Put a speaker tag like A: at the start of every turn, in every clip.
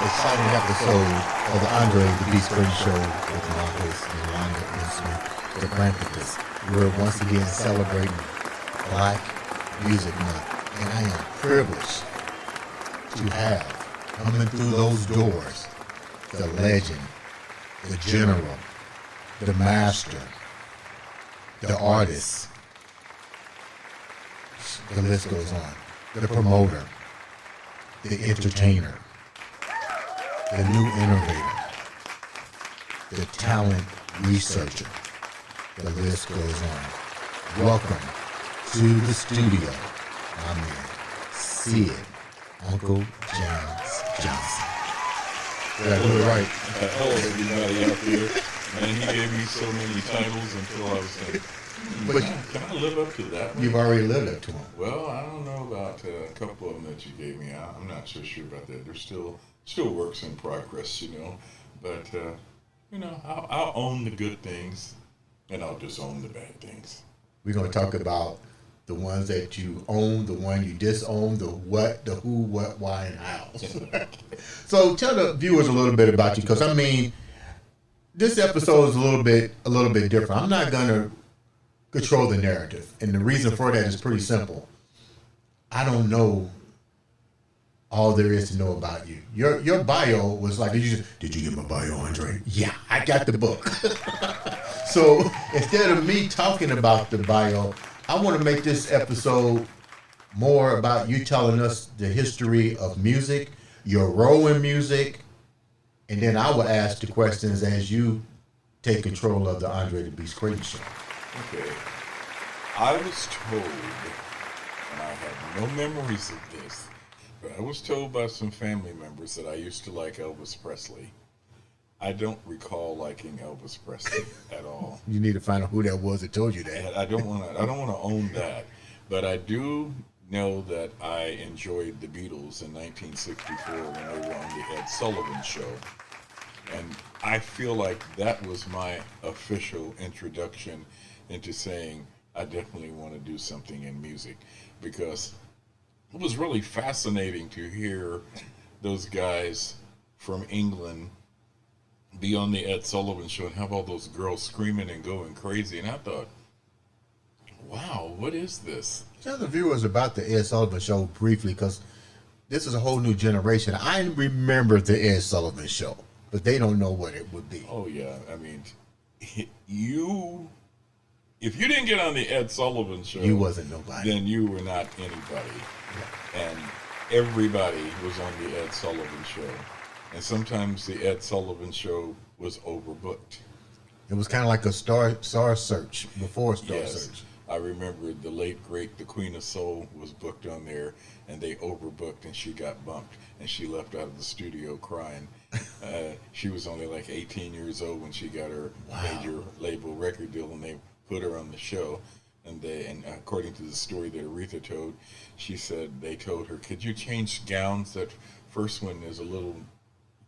A: exciting episode of the Andre the Beast Crayton Show with my host, Yolanda and the Philanthropist. We're once again celebrating Black Music Month, and I am privileged to have coming through those doors the legend, the general, the master, the artist. The list goes on. The promoter, the entertainer, the new innovator, the talent researcher. The list goes on. Welcome to the studio, my man, Sid, Uncle Jamz Johnson. Did I do it right?
B: Hello, everybody out there. Man, he gave me so many titles until I was like,
A: But
B: can I live up to that one?
A: you've already lived up to him.
B: Well, I don't know about a couple of them that you gave me. I'm not so sure about that. They're still works in progress, you know. But, I'll own the good things, and I'll disown the bad things.
A: We're going to talk about the ones that you own, the one you disown, the what, the who, what, why, and how. So tell the viewers a little bit about you, because I mean, this episode is a little bit different. I'm not going to control the narrative, and the reason for that is pretty simple. I don't know all there is to know about you. Your bio was like, did you get my bio, Andre? Yeah, I got the book. So instead of me talking about the bio, I want to make this episode more about you telling us the history of music, your role in music, and then I will ask the questions as you take control of the Andre the Beast Crayton Show.
B: Okay. I was told, and I have no memories of this, but I was told by some family members that I used to like Elvis Presley. I don't recall liking Elvis Presley at all.
A: You need to find out who that was that told you that.
B: And I don't want to own that, but I do know that I enjoyed the Beatles in 1964 when they were on the Ed Sullivan Show, and I feel like that was my official introduction into saying I definitely want to do something in music, because it was really fascinating to hear those guys from England be on the Ed Sullivan Show and have all those girls screaming and going crazy. And I thought, wow, what is this?
A: Tell the viewers about the Ed Sullivan Show briefly, because this is a whole new generation. I remember the Ed Sullivan Show, but they don't know what it would be.
B: Oh, yeah. I mean, if you didn't get on the Ed Sullivan Show,
A: You wasn't nobody.
B: then you were not anybody. And everybody was on the Ed Sullivan Show. And sometimes the Ed Sullivan Show was overbooked.
A: It was kind of like a star search before Star
B: Yes.
A: Search.
B: I remember the late, great, the Queen of Soul was booked on there, and they overbooked, and she got bumped, and she left out of the studio crying. She was only like 18 years old when she got her major label record deal, and they put her on the show. And according to the story that Aretha told, she said they told her, could you change gowns? That first one is a little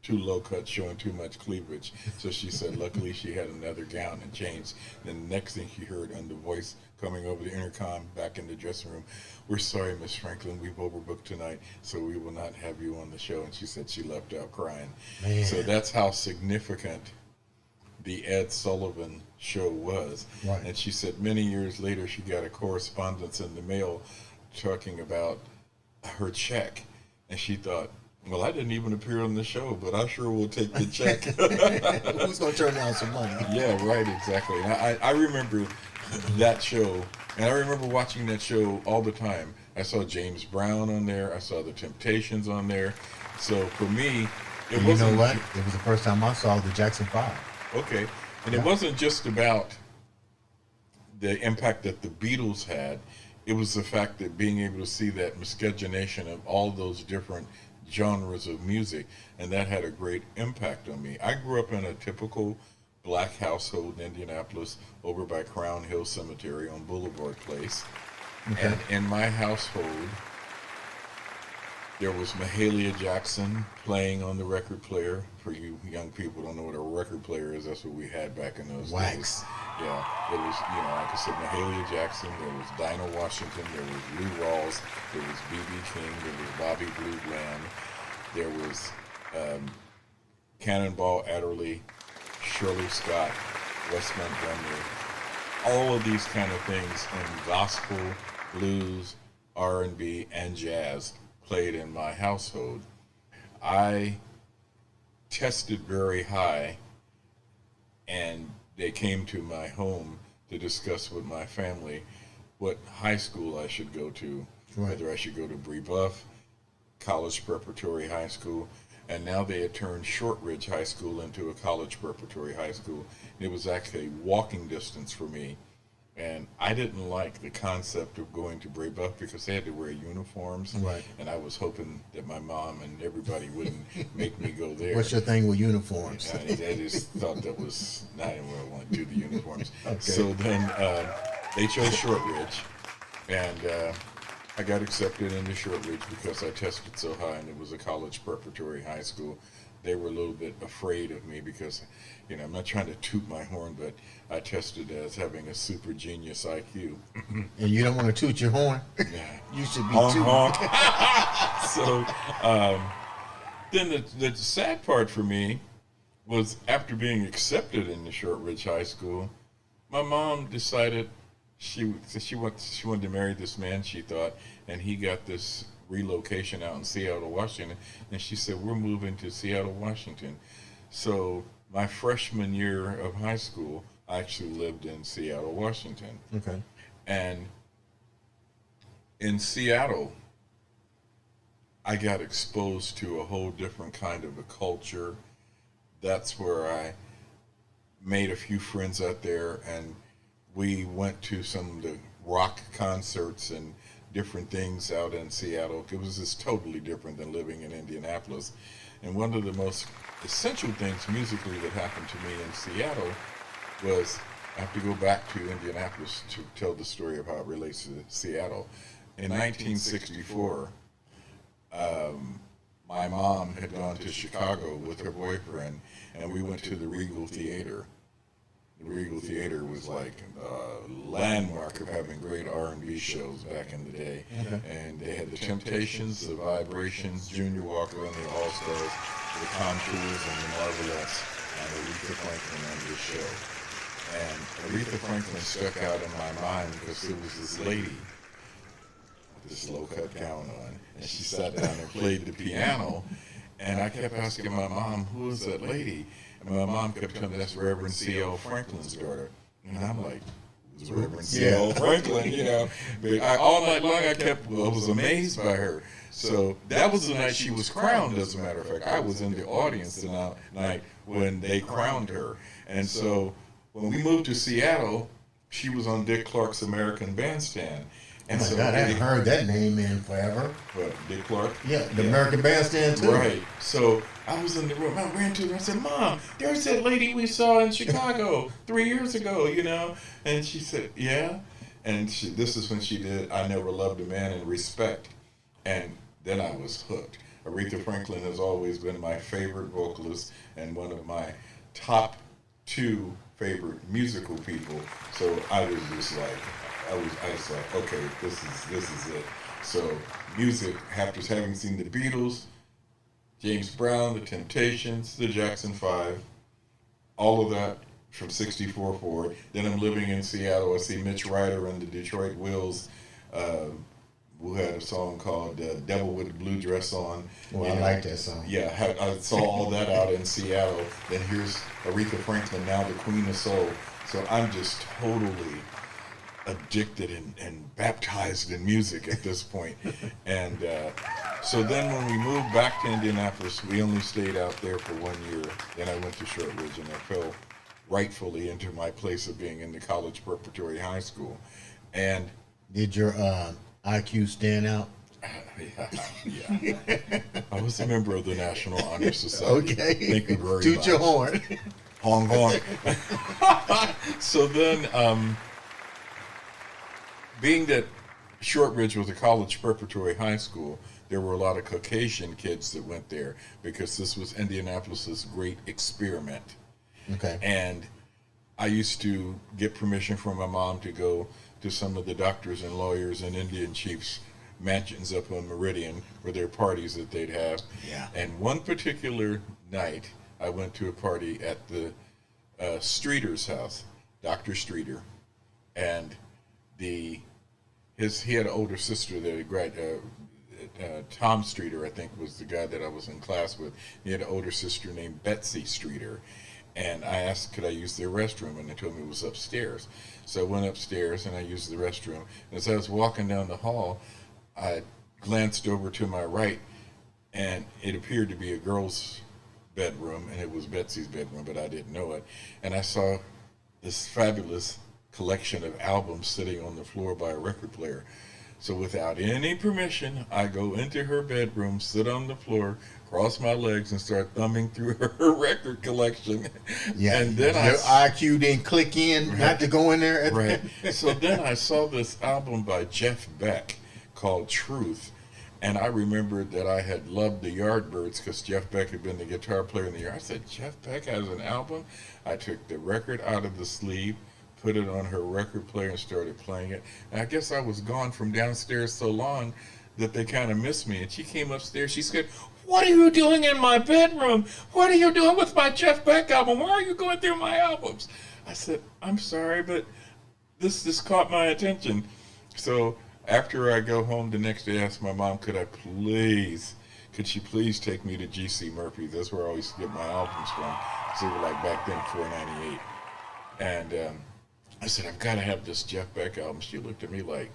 B: too low cut, showing too much cleavage. So she said luckily she had another gown and changed. Then the next thing she heard on the voice coming over the intercom back in the dressing room, we're sorry, Miss Franklin, we've overbooked tonight, so we will not have you on the show. And she said she left out crying.
A: Man.
B: So that's how significant the Ed Sullivan Show was.
A: Right.
B: And she said many years later she got a correspondence in the mail talking about her check, and she thought, well, I didn't even appear on the show, but I sure will take the check.
A: Who's going to turn down some money?
B: Yeah, right, exactly. And I remember that show, and I remember watching that show all the time. I saw James Brown on there. I saw the Temptations on there. So for me, it
A: You
B: wasn't...
A: know what? It was the first time I saw the Jackson 5.
B: Okay. And it wasn't just about the impact that the Beatles had. It was the fact that being able to see that miscegenation of all those different genres of music, and that had a great impact on me. I grew up in a typical black household in Indianapolis over by Crown Hill Cemetery on Boulevard Place.
A: Okay.
B: And in my household, there was Mahalia Jackson playing on the record player. For you young people who don't know what a record player is, that's what we had back in those
A: Wax.
B: days. Yeah, there was, like I said, Mahalia Jackson, there was Dinah Washington, there was Lou Rawls, there was B.B. King, there was Bobby Blue Bland, there was Cannonball Adderley, Shirley Scott, Wes Montgomery, all of these kind of things in gospel, blues, R&B, and jazz played in my household. I tested very high, and they came to my home to discuss with my family what high school I should go to,
A: Right.
B: whether I should go to Brebeuf, College Preparatory High School, and now they had turned Shortridge High School into a college preparatory high school. It was actually walking distance for me. And I didn't like the concept of going to Brebeuf because they had to wear uniforms.
A: Right.
B: And I was hoping that my mom and everybody wouldn't make me go there.
A: What's your thing with uniforms?
B: I just thought that was not even what I want to do, the uniforms.
A: Okay.
B: So then they chose Shortridge, and I got accepted into Shortridge because I tested so high, and it was a college preparatory high school. They were a little bit afraid of me because, I'm not trying to toot my horn, but I tested as having a super genius IQ.
A: And you don't want to toot your horn?
B: Yeah.
A: You should be
B: Honk,
A: tooting.
B: honk. So then the sad part for me was after being accepted into Shortridge High School, my mom decided she wanted to marry this man, she thought, and he got this relocation out in Seattle, Washington, and she said, we're moving to Seattle, Washington. So my freshman year of high school, I actually lived in Seattle, Washington.
A: Okay.
B: And in Seattle, I got exposed to a whole different kind of a culture. That's where I made a few friends out there, and we went to some of the rock concerts and different things out in Seattle. It was just totally different than living in Indianapolis. And one of the most essential things musically that happened to me in Seattle was, I have to go back to Indianapolis to tell the story of how it relates to Seattle. In 1964, my mom had gone to Chicago with her boyfriend, and we went to the Regal Theater. The Regal Theater was like a landmark of having great R&B shows back in the day.
A: Okay.
B: And they had the Temptations, the Vibrations, Junior Walker and the All-Stars, the Contours and the Marvelettes, and Aretha Franklin on this show. And Aretha Franklin stuck out in my mind because there was this lady with this low-cut gown on, and she sat down and played the piano, and I kept asking my mom, who is that lady? And my mom kept telling me that's Reverend C.L. Franklin's daughter. And I'm like, who's Reverend C.L. Franklin, But all night long I was amazed by her. So that was the night she was crowned, as a matter of fact. I was in the audience the night when they crowned her. And so when we moved to Seattle, she was on Dick Clark's American Bandstand. And
A: Oh my
B: so
A: God, I haven't heard that name in forever.
B: What, Dick Clark?
A: Yeah, the American Bandstand too.
B: Right. So I was in the room. I ran to her. I said, Mom, there's that lady we saw in Chicago 3 years ago, And she said, yeah. And this is when she did I Never Loved a Man in Respect. And then I was hooked. Aretha Franklin has always been my favorite vocalist and one of my top 2 favorite musical people. So I was just like, okay, this is it. So music, after having seen the Beatles, James Brown, the Temptations, the Jackson 5, all of that from 64 forward. Then I'm living in Seattle. I see Mitch Ryder and the Detroit Wills, who had a song called Devil with the Blue Dress On.
A: Well, I like that song.
B: Yeah, I saw all that out in Seattle. Then here's Aretha Franklin, now the Queen of Soul. So I'm just totally addicted and baptized in music at this point. And so then when we moved back to Indianapolis, we only stayed out there for 1 year. Then I went to Shortridge, and I fell rightfully into my place of being in the college preparatory high school. And
A: did your IQ stand out?
B: yeah. I was a member of the National Honor Society.
A: Okay.
B: Thank you very much.
A: Toot your horn.
B: Hong Kong. So then, being that Shortridge was a college preparatory high school, there were a lot of Caucasian kids that went there because this was Indianapolis's great experiment.
A: Okay.
B: And I used to get permission from my mom to go to some of the doctors and lawyers and Indian chiefs mansions up on Meridian for their parties that they'd have.
A: Yeah.
B: And one particular night, I went to a party at the Streeter's house, Dr. Streeter, and he had an older sister that Tom Streeter, I think, was the guy that I was in class with. He had an older sister named Betsy Streeter. And I asked, could I use their restroom? And they told me it was upstairs. So I went upstairs and I used the restroom. And as I was walking down the hall, I glanced over to my right, and it appeared to be a girl's bedroom, and it was Betsy's bedroom, but I didn't know it. And I saw this fabulous collection of albums sitting on the floor by a record player. So without any permission, I go into her bedroom, sit on the floor, cross my legs, and start thumbing through her record collection.
A: Yeah,
B: and then
A: your IQ didn't click in,
B: right,
A: not to go in there.
B: Right. So then I saw this album by Jeff Beck called Truth. And I remembered that I had loved the Yardbirds because Jeff Beck had been the guitar player in the Yard. I said, Jeff Beck has an album? I took the record out of the sleeve, put it on her record player, and started playing it. And I guess I was gone from downstairs so long that they kind of missed me. And she came upstairs. She said, what are you doing in my bedroom? What are you doing with my Jeff Beck album? Why are you going through my albums? I said, I'm sorry, but this caught my attention. So after I go home the next day, I asked my mom, could she please take me to G.C. Murphy's? That's where I always get my albums from. So they were like back then, $4.98. And I said, I've got to have this Jeff Beck album. She looked at me like,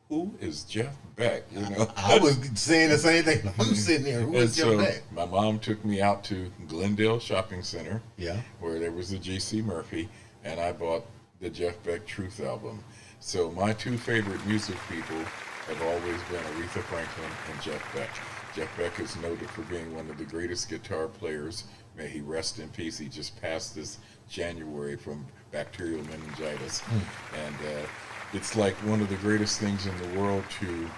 B: who is Jeff Beck? You know,
A: I was saying the same thing. I'm sitting there. Who is Jeff Beck?
B: My mom took me out to Glendale Shopping Center,
A: Yeah.
B: where there was a G.C. Murphy, and I bought the Jeff Beck Truth album. So my two favorite music people have always been Aretha Franklin and Jeff Beck. Jeff Beck is noted for being one of the greatest guitar players. May he rest in peace. He just passed this January from bacterial meningitis. And it's like one of the greatest things in the world to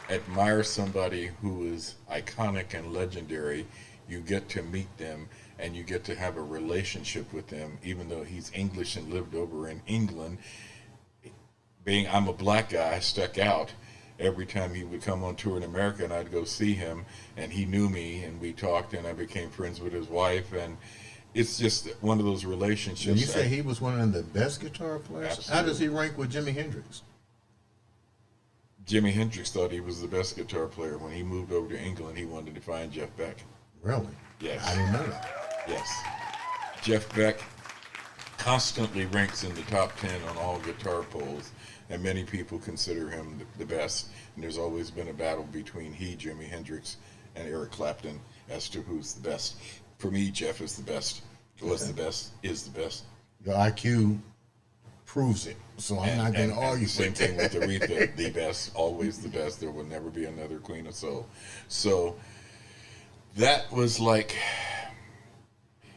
B: admire somebody who is iconic and legendary. You get to meet them and you get to have a relationship with them, even though he's English and lived over in England. I'm a black guy, I stuck out every time he would come on tour in America, and I'd go see him, and he knew me, and we talked, and I became friends with his wife, and it's just one of those relationships.
A: And you say he was one of the best guitar players?
B: Absolutely.
A: How does he rank with Jimi Hendrix?
B: Jimi Hendrix thought he was the best guitar player. When he moved over to England, he wanted to find Jeff Beck.
A: Really?
B: Yes.
A: I didn't know that.
B: Yes. Jeff Beck constantly ranks in the top 10 on all guitar polls, and many people consider him the best. And there's always been a battle between Jimi Hendrix, and Eric Clapton as to who's the best. For me, Jeff is the best, was the best, is the best.
A: Your IQ proves it, so I'm not going to argue.
B: Same thing with Aretha, the best, always the best. There will never be another Queen of Soul. So that was like,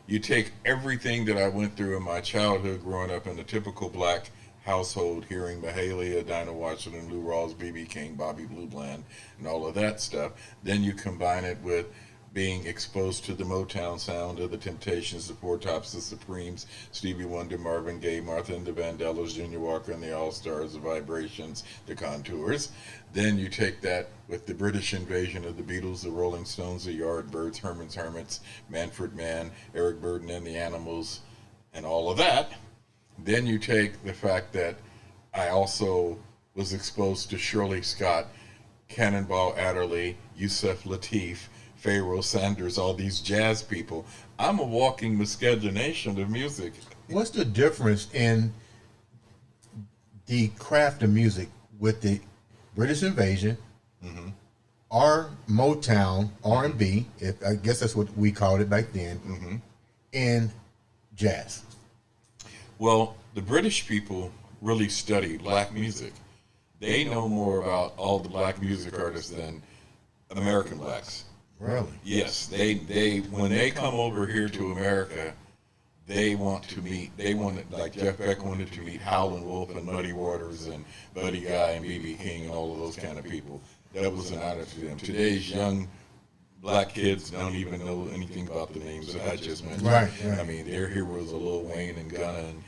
B: you take everything that I went through in my childhood growing up in a typical black household, hearing Mahalia, Dinah Washington, Lou Rawls, B.B. King, Bobby Blue Bland, and all of that stuff. Then you combine it with being exposed to the Motown sound of the Temptations, the Four Tops, the Supremes, Stevie Wonder, Marvin Gaye, Martha and the Vandellas, Junior Walker and the All-Stars, the Vibrations, the Contours. Then you take that with the British invasion of the Beatles, the Rolling Stones, the Yardbirds, Herman's Hermits, Manfred Mann, Eric Burdon and the Animals, and all of that. Then you take the fact that I also was exposed to Shirley Scott, Cannonball Adderley, Yusef Lateef, Pharaoh Sanders, all these jazz people. I'm a walking miscegenation of music.
A: What's the difference in the craft of music with the British invasion, or Motown, R&B, I guess that's what we called it back then, and jazz?
B: Well, the British people really study black music. They know more about all the black music artists than American blacks.
A: Really?
B: Yes, they when they come over here to America, they want to meet, like Jeff Beck wanted to meet Howlin' Wolf and Muddy Waters and Buddy Guy and B.B. King and all of those kind of people. That was an honor to them. Today's young black kids don't even know anything about the names that I just mentioned.
A: Right.
B: I mean, their heroes are Lil Wayne and Gunna and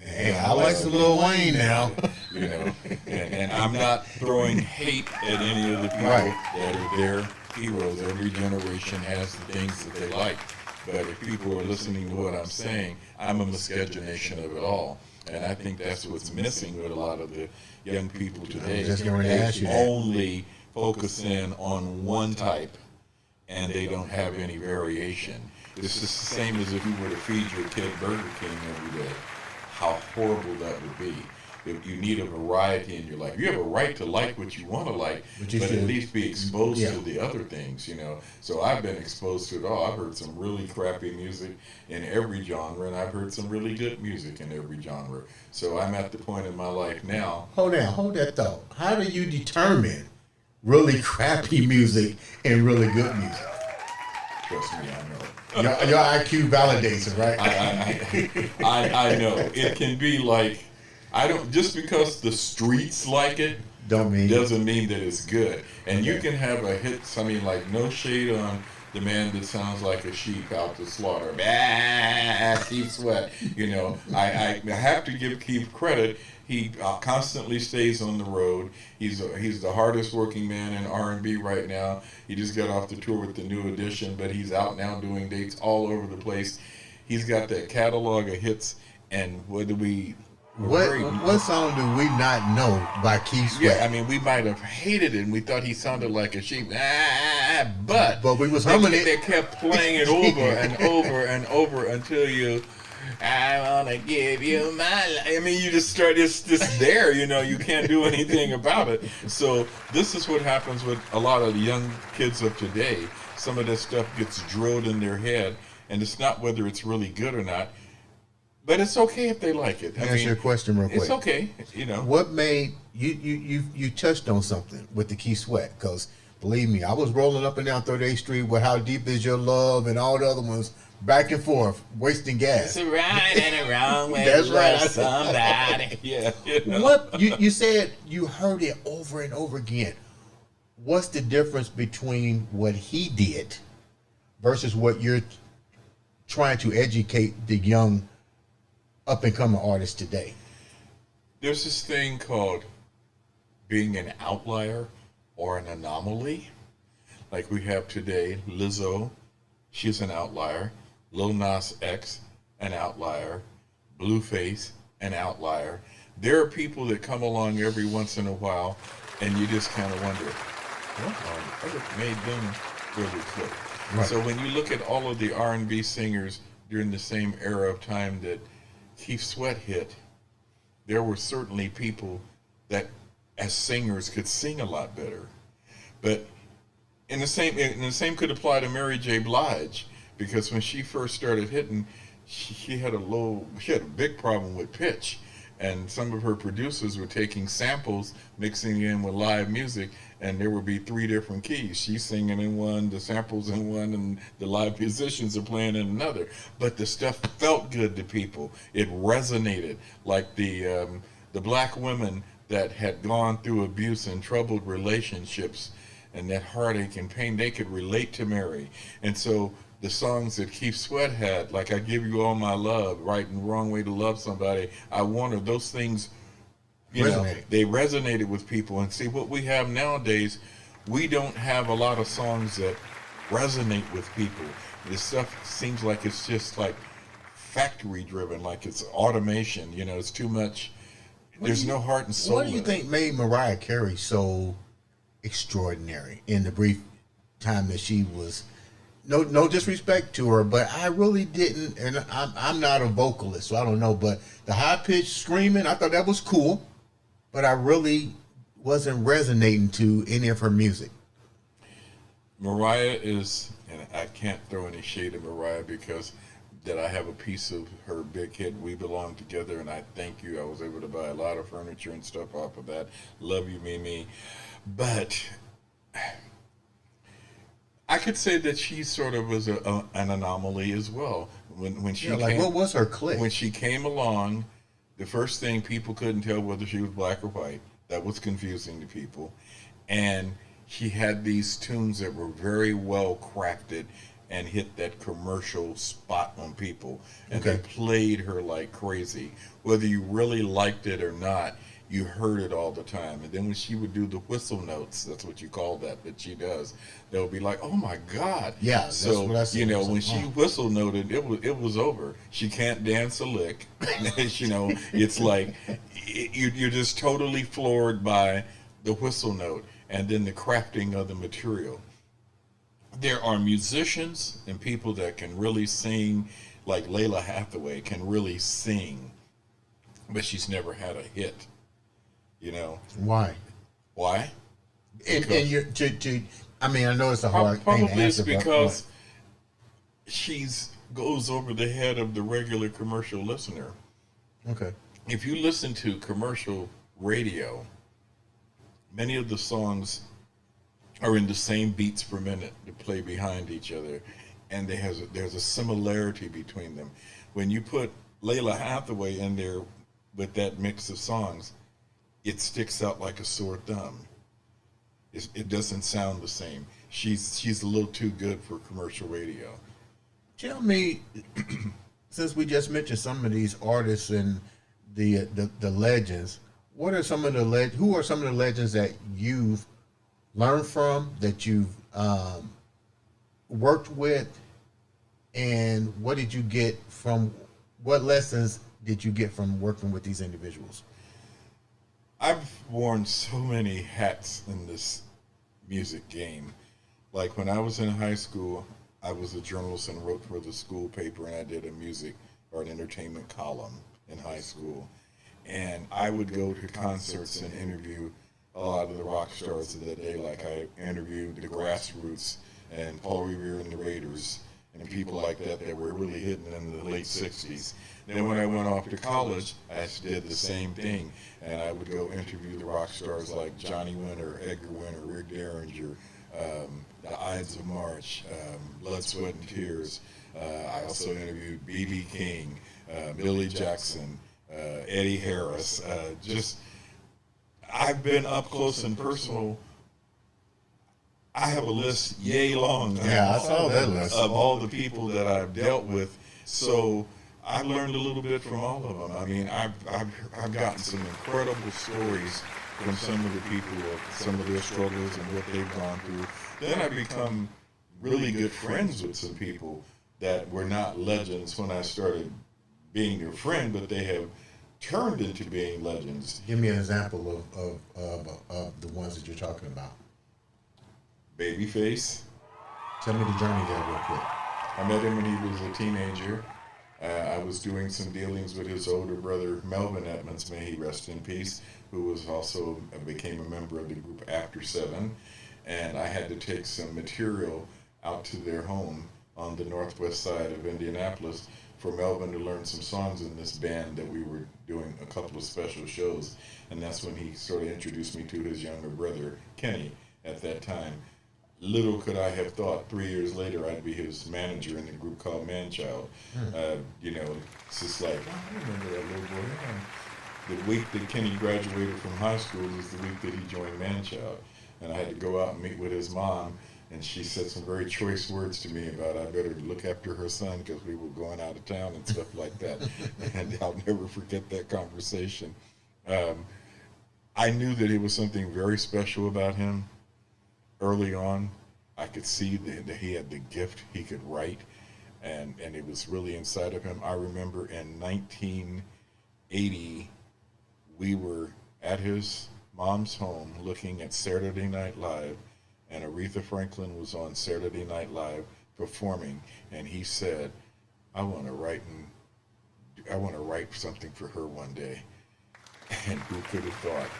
A: Hey, I like some Lil Wayne now.
B: You know, and I'm not throwing hate at any of the people that are their heroes. Every generation has the things that they like. But if people are listening to what I'm saying, I'm a miscegenation of it all. And I think that's what's missing with a lot of the young people today.
A: Just going to ask you that.
B: Only focus in on one type, and they don't have any variation. It's just the same as if you were to feed your kid Burger King every day. How horrible that would be. If you need a variety in your life, you have a right to like what you want to like, but at least be exposed to the other things, you know. So I've been exposed to it all. I've heard some really crappy music in every genre, and I've heard some really good music in every genre. So I'm at the point in my life now.
A: Hold that thought. How do you determine really crappy music and really good music?
B: Trust me, I know.
A: Your IQ validates it, right?
B: I know. It can be like, I don't, just because the streets like it doesn't mean that it's good. And you can have a hit, I mean, like, no shade on the man that sounds like a sheep out to slaughter. Keith Sweat. You know, I have to give Keith credit. He constantly stays on the road. He's the hardest working man in R&B right now. He just got off the tour with the New Edition, but he's out now doing dates all over the place. He's got that catalog of hits, and what
A: song do we not know by Keith Sweat?
B: Yeah, I mean, we might have hated it, and we thought he sounded like a sheep. But
A: we was humming it.
B: They kept playing it over and over and over until I want to give you my life. I mean, you just start, it's just there, you know, you can't do anything about it. So this is what happens with a lot of the young kids of today. Some of this stuff gets drilled in their head, and it's not whether it's really good or not, but it's okay if they like it.
A: Let me ask you a question real quick.
B: It's okay, you know.
A: What made, you touched on something with the Keith Sweat, because believe me, I was rolling up and down 38th Street with How Deep Is Your Love and all the other ones, back and forth, wasting gas.
B: It's a right and a wrong way
A: That's
B: to
A: right.
B: love somebody. Yeah. You know?
A: What you said you heard it over and over again. What's the difference between what he did versus what you're trying to educate the young up and coming artists today?
B: There's this thing called being an outlier or an anomaly. Like we have today, Lizzo, she's an outlier. Lil Nas X, an outlier. Blueface, an outlier. There are people that come along every once in a while, and you just kind of wonder, what made them really click? Right. So when you look at all of the R&B singers during the same era of time that Keith Sweat hit, there were certainly people that, as singers, could sing a lot better. But and the same could apply to Mary J. Blige, because when she first started hitting, she had a big problem with pitch, and some of her producers were taking samples, mixing in with live music, and there would be 3 different keys. She's singing in one, the samples in one, and the live musicians are playing in another. But the stuff felt good to people. It resonated, like the black women that had gone through abuse and troubled relationships, and that heartache and pain, they could relate to Mary. And so the songs that Keith Sweat had, like I Give You All My Love, Right and Wrong Way to Love Somebody, I Wonder, those things, you know, they resonated with people. And see, what we have nowadays, we don't have a lot of songs that resonate with people. This stuff seems like it's just like factory driven, like it's automation, you know, it's too much. There's no heart and soul.
A: What do you think made Mariah Carey so extraordinary in the brief time that she was? No disrespect to her, but I really didn't, and I'm not a vocalist, so I don't know, but the high-pitched screaming, I thought that was cool, but I really wasn't resonating to any of her music.
B: Mariah is, and I can't throw any shade at Mariah because that I have a piece of her big hit, We Belong Together, and I thank you. I was able to buy a lot of furniture and stuff off of that. Love you, Mimi. But I could say that she sort of was an anomaly as well. When she came,
A: what was her clique?
B: When she came along, the first thing, people couldn't tell whether she was black or white. That was confusing to people. And she had these tunes that were very well crafted, and hit that commercial spot on people. And
A: Okay.
B: they played her like crazy. Whether you really liked it or not, you heard it all the time. And then when she would do the whistle notes, that's what you call that she does, they'll be like, oh my God.
A: Yeah, that's
B: So,
A: what I said.
B: you know,
A: I was
B: when
A: like,
B: she
A: oh.
B: whistle noted, it was over. She can't dance a lick. You know, it's like you're just totally floored by the whistle note and then the crafting of the material. There are musicians and people that can really sing, like Layla Hathaway can really sing, but she's never had a hit. You know
A: Why?
B: why?
A: And you're I mean, I know it's a hard thing to
B: Probably it's
A: answer,
B: because she's goes over the head of the regular commercial listener.
A: okay.
B: If you listen to commercial radio, many of the songs are in the same beats per minute to play behind each other, and there's a similarity between them. When you put Layla Hathaway in there with that mix of songs, it sticks out like a sore thumb. It doesn't sound the same. She's a little too good for commercial radio.
A: Tell me, since we just mentioned some of these artists and the legends, what are some of the who are some of the legends that you've learned from, that you've worked with, and what did you get from? What lessons did you get from working with these individuals?
B: I've worn so many hats in this music game. Like when I was in high school, I was a journalist and wrote for the school paper, and I did a music or an entertainment column in high school. And I would go to concerts and interview a lot of the rock stars of the day. Like I interviewed the Grassroots and Paul Revere and the Raiders and people like that that were really hitting in the late 60s. Then when I went off to college, I did the same thing. And I would go interview the rock stars like Johnny Winter, Edgar Winter, Rick Derringer, the Ides of March, Blood, Sweat, and Tears. I also interviewed B.B. King, Billy Jackson, Eddie Harris. I've been up close and personal. I have a list yay long.
A: Yeah, I saw that list
B: of all the people that I've dealt with. So I learned a little bit from all of them. I mean, I've gotten some incredible stories from some of the people, of some of their struggles and what they've gone through. Then I become really good friends with some people that were not legends when I started being their friend, but they have turned into being legends.
A: Give me an example of the ones that you're talking about.
B: Babyface.
A: Tell me the journey there real quick.
B: I met him when he was a teenager. I was doing some dealings with his older brother, Melvin Edmonds, may he rest in peace, who was also became a member of the group After Seven. And I had to take some material out to their home on the northwest side of Indianapolis for Melvin to learn some songs in this band that we were doing a couple of special shows. And that's when he sort of introduced me to his younger brother, Kenny, at that time. Little could I have thought 3 years later I'd be his manager in the group called Manchild. You know, it's just like, I remember that little boy. Yeah. The week that Kenny graduated from high school was the week that he joined Manchild. And I had to go out and meet with his mom, and she said some very choice words to me about I better look after her son because we were going out of town and stuff like that. And I'll never forget that conversation. I knew that it was something very special about him. Early on, I could see that he had the gift, he could write, and it was really inside of him. I remember in 1980, we were at his mom's home looking at Saturday Night Live, and Aretha Franklin was on Saturday Night Live performing, and he said, I want to write something for her one day. And who could have thought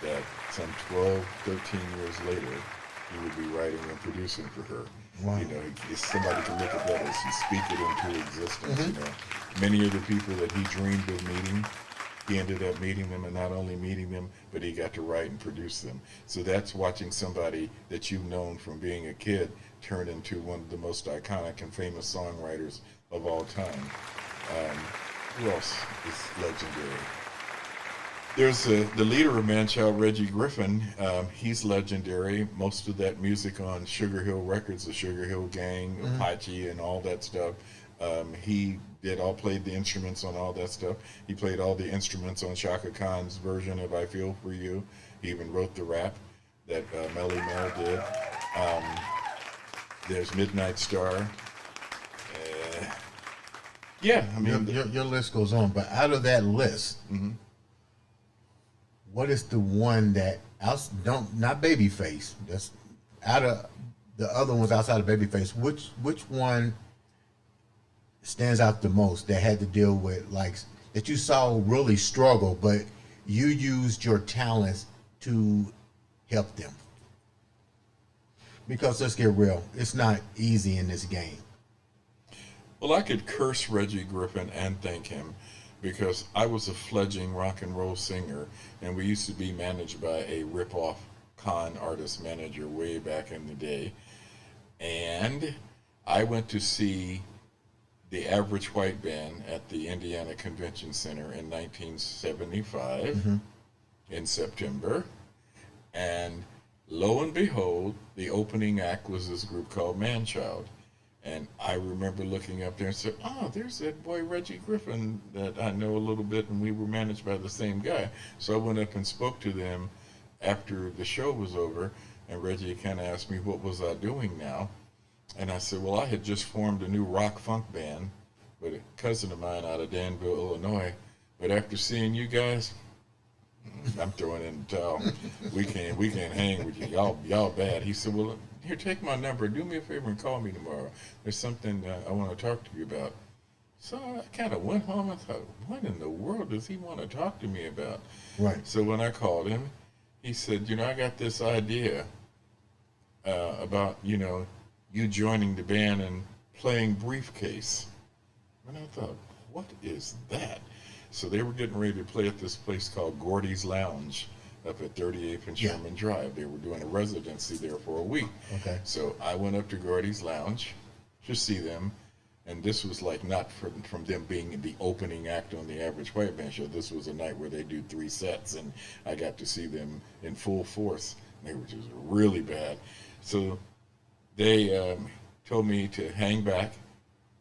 B: that some 12, 13 years later, he would be writing and producing for her.
A: Wow.
B: You know, somebody can look at that as he speak it into existence. You know, many of the people that he dreamed of meeting, he ended up meeting them, and not only meeting them, but he got to write and produce them. So that's watching somebody that you've known from being a kid turn into one of the most iconic and famous songwriters of all time. Who else is legendary? There's the leader of Manchild, Reggie Griffin. He's legendary. Most of that music on Sugar Hill Records, the Sugar Hill Gang, Apache, and all that stuff. He played the instruments on all that stuff. He played all the instruments on Shaka Khan's version of "I Feel for You." He even wrote the rap that Melly Mel did. There's Midnight Star. Yeah, I mean,
A: your list goes on, but out of that list, what is the one that not Babyface? That's out of the other ones outside of Babyface. Which one stands out the most that had to deal with, like, that you saw really struggle, but you used your talents to help them? Because let's get real, it's not easy in this game.
B: well, I could curse Reggie Griffin and thank him because I was a fledgling rock and roll singer, and we used to be managed by a rip-off con artist manager way back in the day. And I went to see the Average White Band at the Indiana Convention Center in 1975 in September. And lo and behold, the opening act was this group called Manchild. And I remember looking up there and said, oh, there's that boy Reggie Griffin that I know a little bit, and we were managed by the same guy. So I went up and spoke to them after the show was over, and Reggie kind of asked me what was I doing now. And I said, well, I had just formed a new rock funk band with a cousin of mine out of Danville, Illinois. But after seeing you guys, I'm throwing in the towel. We can't hang with you. Y'all bad. He said, well, here, take my number. Do me a favor and call me tomorrow. There's something I want to talk to you about. So I kind of went home and thought, what in the world does he want to talk to me about?
A: Right.
B: So when I called him, he said, I got this idea about, you joining the band and playing Briefcase. And I thought, what is that? So they were getting ready to play at this place called Gordy's Lounge up at 38th and Sherman Drive. They were doing a residency there for a week.
A: Okay.
B: So I went up to Gordy's Lounge to see them, and this was like not from them being the opening act on the Average White Band show. This was a night where they do 3 sets, and I got to see them in full force. They were just really bad. So they told me to hang back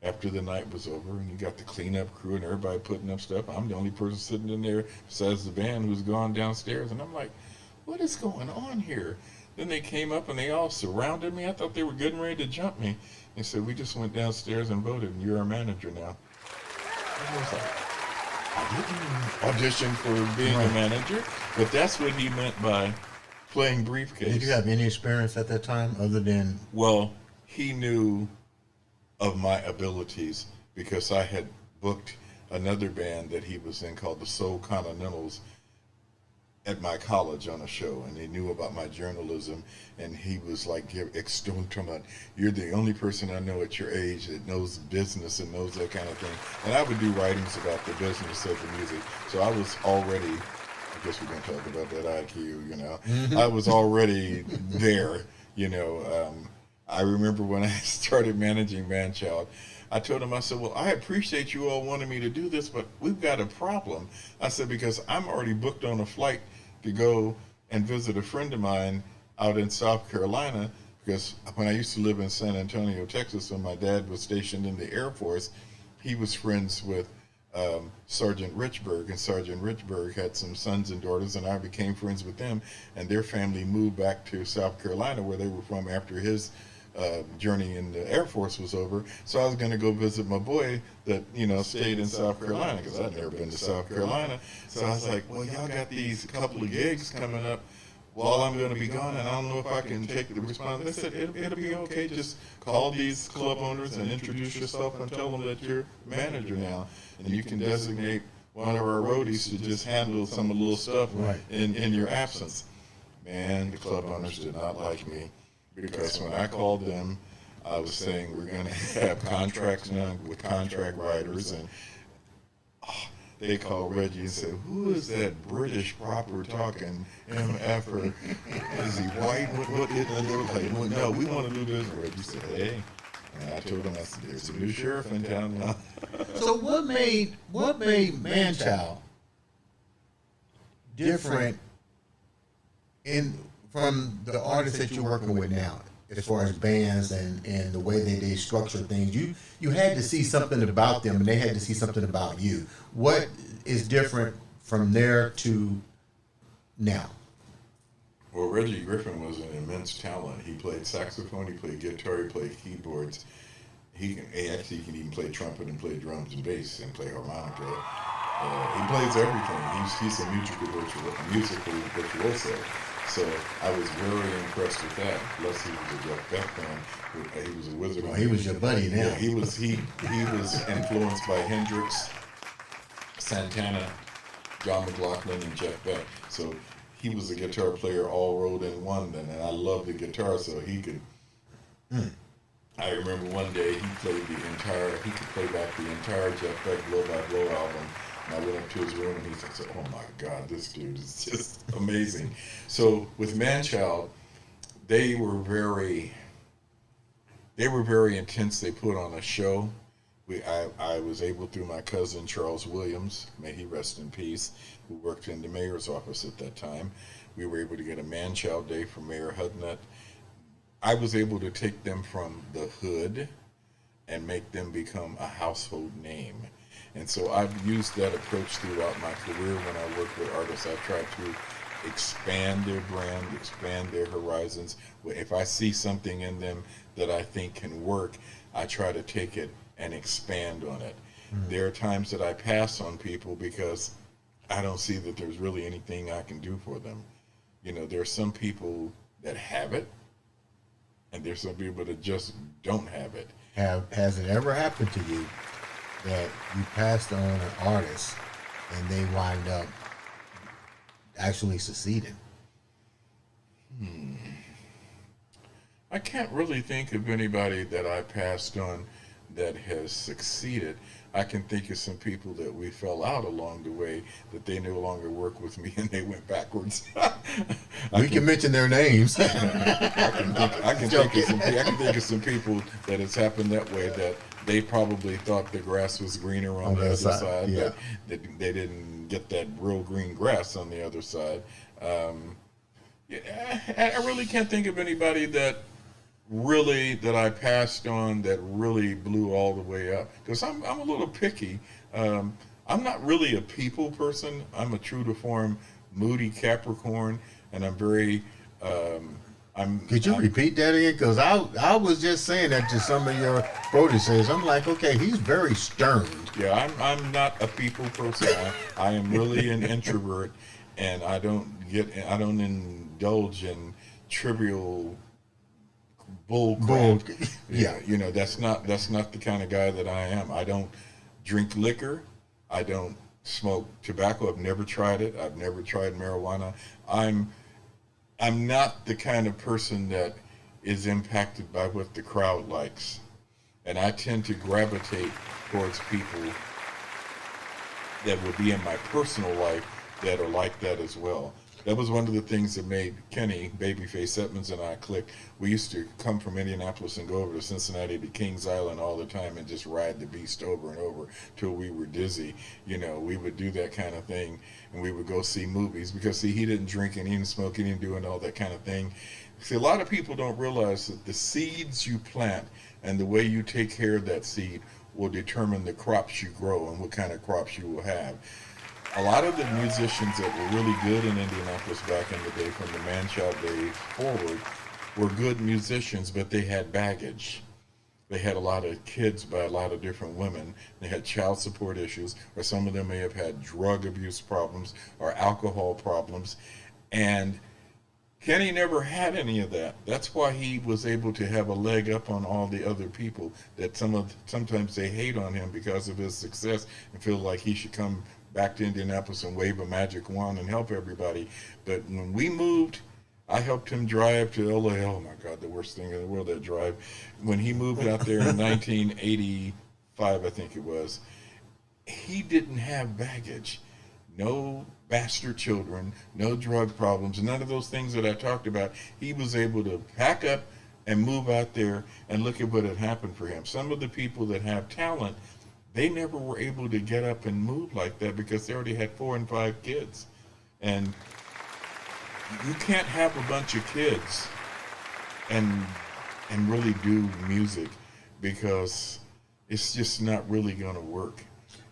B: after the night was over, and you got the cleanup crew and everybody putting up stuff. I'm the only person sitting in there besides the band who's gone downstairs, and I'm like, what is going on here? Then they came up and they all surrounded me. I thought they were getting ready to jump me. They said, we just went downstairs and voted, and you're our manager now. I was like, I didn't audition for being a manager, but that's what he meant by playing Briefcase.
A: Did you have any experience at that time other than...
B: Well, he knew of my abilities because I had booked another band that he was in called the Soul Continentals at my college on a show, and he knew about my journalism, and he was like extolling about, you're the only person I know at your age that knows business and knows that kind of thing. And I would do writings about the business of the music, so I was already, I guess we're going to talk about that IQ, I was already there, I remember when I started managing Manchild, I told him, I said, well, I appreciate you all wanting me to do this, but we've got a problem. I said, because I'm already booked on a flight to go and visit a friend of mine out in South Carolina, because when I used to live in San Antonio, Texas, when my dad was stationed in the Air Force, he was friends with Sergeant Richburg, and Sergeant Richburg had some sons and daughters, and I became friends with them, and their family moved back to South Carolina, where they were from after his journey in the Air Force was over. So I was going to go visit my boy that, stayed in South Carolina, because I'd never been to South Carolina. So I was like, well, y'all got these couple of gigs coming up while I'm going to be gone, and I don't know if I can take the response. They said, it'll be okay. Just call these club owners and introduce yourself and tell them that you're manager now, and you can designate one of our roadies to just handle some of the little stuff in your absence. Man, the club owners did not like me. Because when I called them, I was saying we're going to have contracts now with contract writers, and they called Reggie and said, who is that British proper talking MFer? Is he white? What is it? And they were like, well, no, we want to do this. Reggie said, hey. And I told him, I said, there's a new sheriff in town now.
A: So what made Manchild different in from the artists that you're working with now, as far as bands and the way they structure things? You had to see something about them, and they had to see something about you. What is different from there to now?
B: Well, Reggie Griffin was an immense talent. He played saxophone, he played guitar, he played keyboards. He actually can even play trumpet and play drums and bass and play harmonica. He plays everything. He's a musical virtuoso. So I was very impressed with that. Plus, he was a Jeff Beck fan. He was a wizard.
A: Well, he was your buddy now.
B: Yeah, he was influenced by Hendrix, Santana, John McLaughlin, and Jeff Beck. So he was a guitar player all rolled in one then, and I loved the guitar, so he could. I remember one day he could play back the entire Jeff Beck Blow by Blow album. And I went up to his room and he said, "Oh my God, this dude is just amazing." So with Manchild, they were very intense. They put on a show. I was able, through my cousin Charles Williams, may he rest in peace, who worked in the mayor's office at that time. We were able to get a Manchild Day from Mayor Hudnut. I was able to take them from the hood and make them become a household name. And so I've used that approach throughout my career when I work with artists. I've tried to expand their brand, expand their horizons. If I see something in them that I think can work, I try to take it and expand on it. There are times that I pass on people because I don't see that there's really anything I can do for them. There are some people that have it, and there's some people that just don't have it.
A: Has it ever happened to you that you passed on an artist and they wind up actually succeeding?
B: I can't really think of anybody that I passed on that has succeeded. I can think of some people that we fell out along the way, that they no longer work with me and they went backwards.
A: We can mention their names.
B: I can think of some people that it's happened that way, that they probably thought the grass was greener on the other side,
A: yeah.
B: but they didn't get that real green grass on the other side. I really can't think of anybody that I passed on that really blew all the way up, because I'm a little picky. I'm not really a people person. I'm a true to form moody Capricorn, and I'm very
A: Could you repeat that again? Because I was just saying that to some of your proteges. I'm like, okay, he's very stern.
B: Yeah, I'm not a people person. I am really an introvert, and I don't indulge in trivial bull crap.
A: Yeah.
B: That's not the kind of guy that I am. I don't drink liquor. I don't smoke tobacco. I've never tried it. I've never tried marijuana. I'm not the kind of person that is impacted by what the crowd likes. And I tend to gravitate towards people that would be in my personal life that are like that as well. That was one of the things that made Kenny, Babyface Edmonds, and I click. We used to come from Indianapolis and go over to Cincinnati to Kings Island all the time and just ride the beast over and over till we were dizzy. We would do that kind of thing, and we would go see movies because, he didn't drink and he didn't smoke, he didn't do all that kind of thing. See, a lot of people don't realize that the seeds you plant and the way you take care of that seed will determine the crops you grow and what kind of crops you will have. A lot of the musicians that were really good in Indianapolis back in the day, from the Manchild days forward, were good musicians, but they had baggage. They had a lot of kids by a lot of different women. They had child support issues, or some of them may have had drug abuse problems or alcohol problems. And Kenny never had any of that. That's why he was able to have a leg up on all the other people that sometimes they hate on him because of his success and feel like he should come back to Indianapolis and wave a magic wand and help everybody. But when we moved, I helped him drive to LA. Oh my God, the worst thing in the world, that drive. When he moved out there in 1985, I think it was, he didn't have baggage. No bastard children, no drug problems, none of those things that I talked about. He was able to pack up and move out there, and look at what had happened for him. Some of the people that have talent, they never were able to get up and move like that because they already had 4 and 5 kids. And you can't have a bunch of kids and really do music because it's just not really going to work.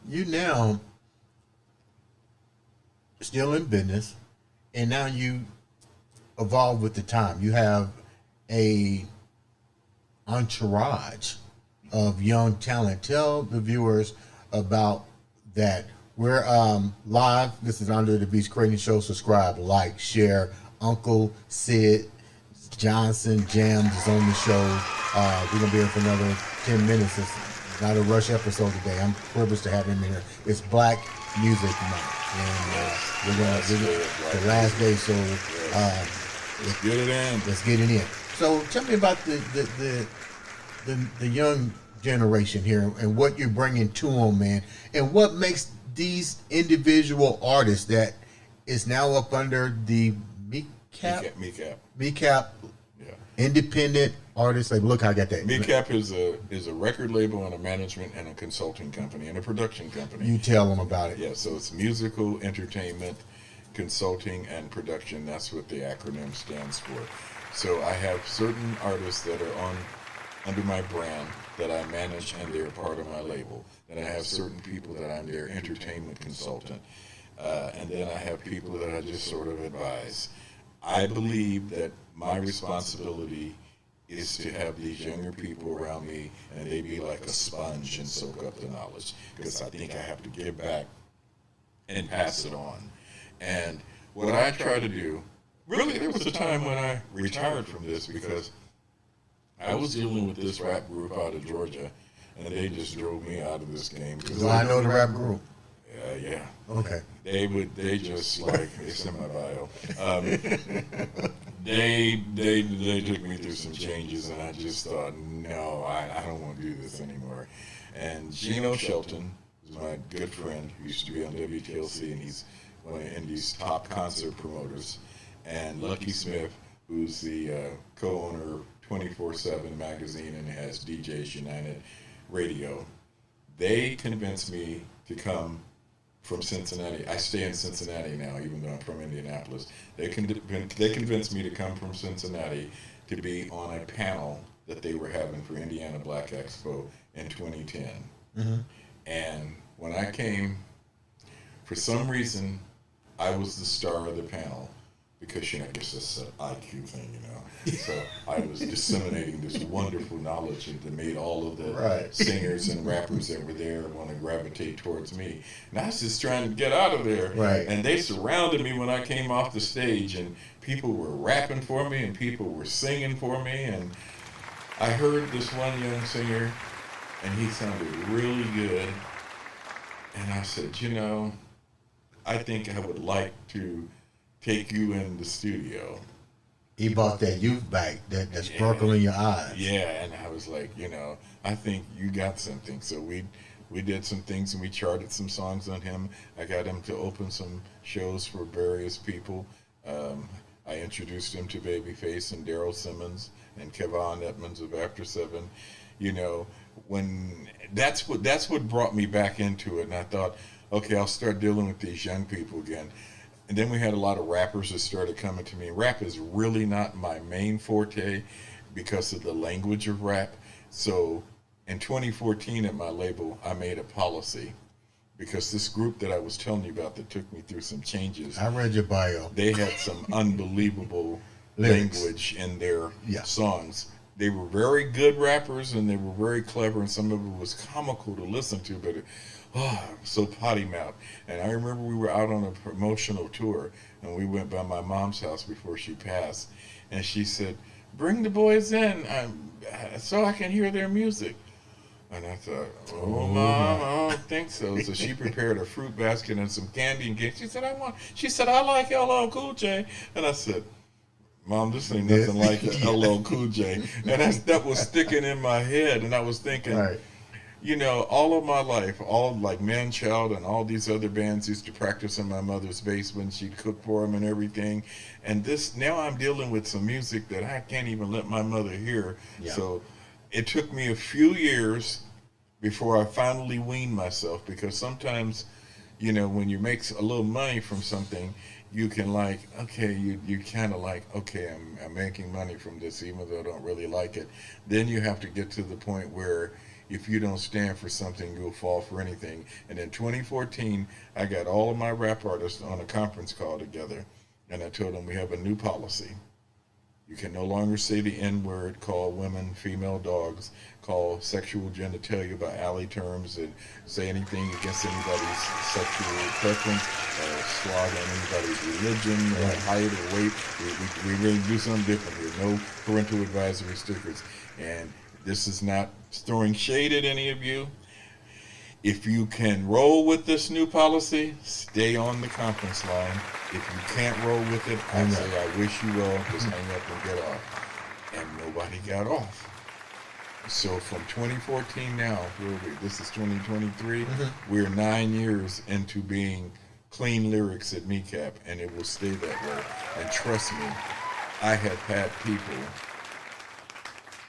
A: You now still in business, and now you evolve with the time. You have a entourage of young talent. Tell the viewers about that. We're live. This is Under the Beast Crayton Show. Subscribe, like, share. Uncle Sid Johnson, Jamz is on the show. We're going to be here for another 10 minutes. It's not a rush episode today. I'm privileged to have him here. It's Black Music Month. And we're going to the last day. So
B: let's get it in.
A: Let's get it in. So tell me about the young generation here and what you're bringing to them, man. And what makes these individual artists that is now up under the MECAP, independent artists. Like, look, I got that.
B: MECAP is a record label and a management and a consulting company and a production company.
A: You tell them about it.
B: Yeah, so it's musical, entertainment, consulting, and production. That's what the acronym stands for. So I have certain artists that are under my brand that I manage, and they're part of my label. Then I have certain people that I'm their entertainment consultant. And then I have people that I just sort of advise. I believe that my responsibility is to have these younger people around me, and they be like a sponge and soak up the knowledge, because I think I have to give back and pass it on. And what I try to do, really, there was a time when I retired from this because I was dealing with this rap group out of Georgia, and they just drove me out of this game.
A: Do I know the rap group?
B: Yeah.
A: Okay.
B: They just like, it's in my bio. They took me through some changes, and I just thought, no, I don't want to do this anymore. And Gino Shelton is my good friend who used to be on WTLC, and he's one of Indy's top concert promoters. And Lucky Smith, who's the co-owner of 24/7 magazine and has DJs United Radio. They convinced me to come from Cincinnati. I stay in Cincinnati now, even though I'm from Indianapolis. They convinced me to come from Cincinnati to be on a panel that they were having for Indiana Black Expo in 2010. Mm-hmm. And when I came, for some reason, I was the star of the panel. Because, I guess it's an IQ thing, So I was disseminating this wonderful knowledge that made all of the singers and rappers that were there want to gravitate towards me. And I was just trying to get out of there.
A: Right.
B: And they surrounded me when I came off the stage, and people were rapping for me, and people were singing for me. And I heard this one young singer, and he sounded really good. And I said, I think I would like to take you in the studio.
A: He brought that youth back, that sparkle in your eyes.
B: Yeah, and I was like, I think you got something. So we did some things, and we charted some songs on him. I got him to open some shows for various people. I introduced him to Babyface and Daryl Simmons and Kevon Edmonds of After 7. When that's what brought me back into it, and I thought, okay, I'll start dealing with these young people again. And then we had a lot of rappers that started coming to me. Rap is really not my main forte because of the language of rap. So in 2014 at my label, I made a policy because this group that I was telling you about that took me through some changes.
A: I read your bio.
B: They had some unbelievable language in their songs. They were very good rappers, and they were very clever, and some of it was comical to listen to, but so potty mouth. And I remember we were out on a promotional tour, and we went by my mom's house before she passed, and she said, "Bring the boys in so I can hear their music." And I thought, Mom, I don't think so. So she prepared a fruit basket and some candy and cake. She said, I like LL Cool J. And I said, Mom, this ain't nothing like LL Cool J. And that was sticking in my head, and I was thinking, all of my life, all like Man Child and all these other bands used to practice in my mother's basement. She'd cook for them and everything. And now I'm dealing with some music that I can't even let my mother hear. Yeah. So it took me a few years before I finally weaned myself, because sometimes, when you make a little money from something, you can like, okay, you kind of like, okay, I'm making money from this, even though I don't really like it. Then you have to get to the point where if you don't stand for something, you'll fall for anything. And in 2014, I got all of my rap artists on a conference call together, and I told them we have a new policy. You can no longer say the N-word, call women female dogs, call sexual genitalia by alley terms, and say anything against anybody's sexual preference, slog on anybody's religion, or height, or weight. We really do something different here. No parental advisory stickers. And this is not throwing shade at any of you. If you can roll with this new policy, stay on the conference line. If you can't roll with it, I say I wish you well, just hang up and get off. And nobody got off. So from 2014 now, this is 2023, we're 9 years into being clean lyrics at Kneecap, and it will stay that way. And trust me, I have had people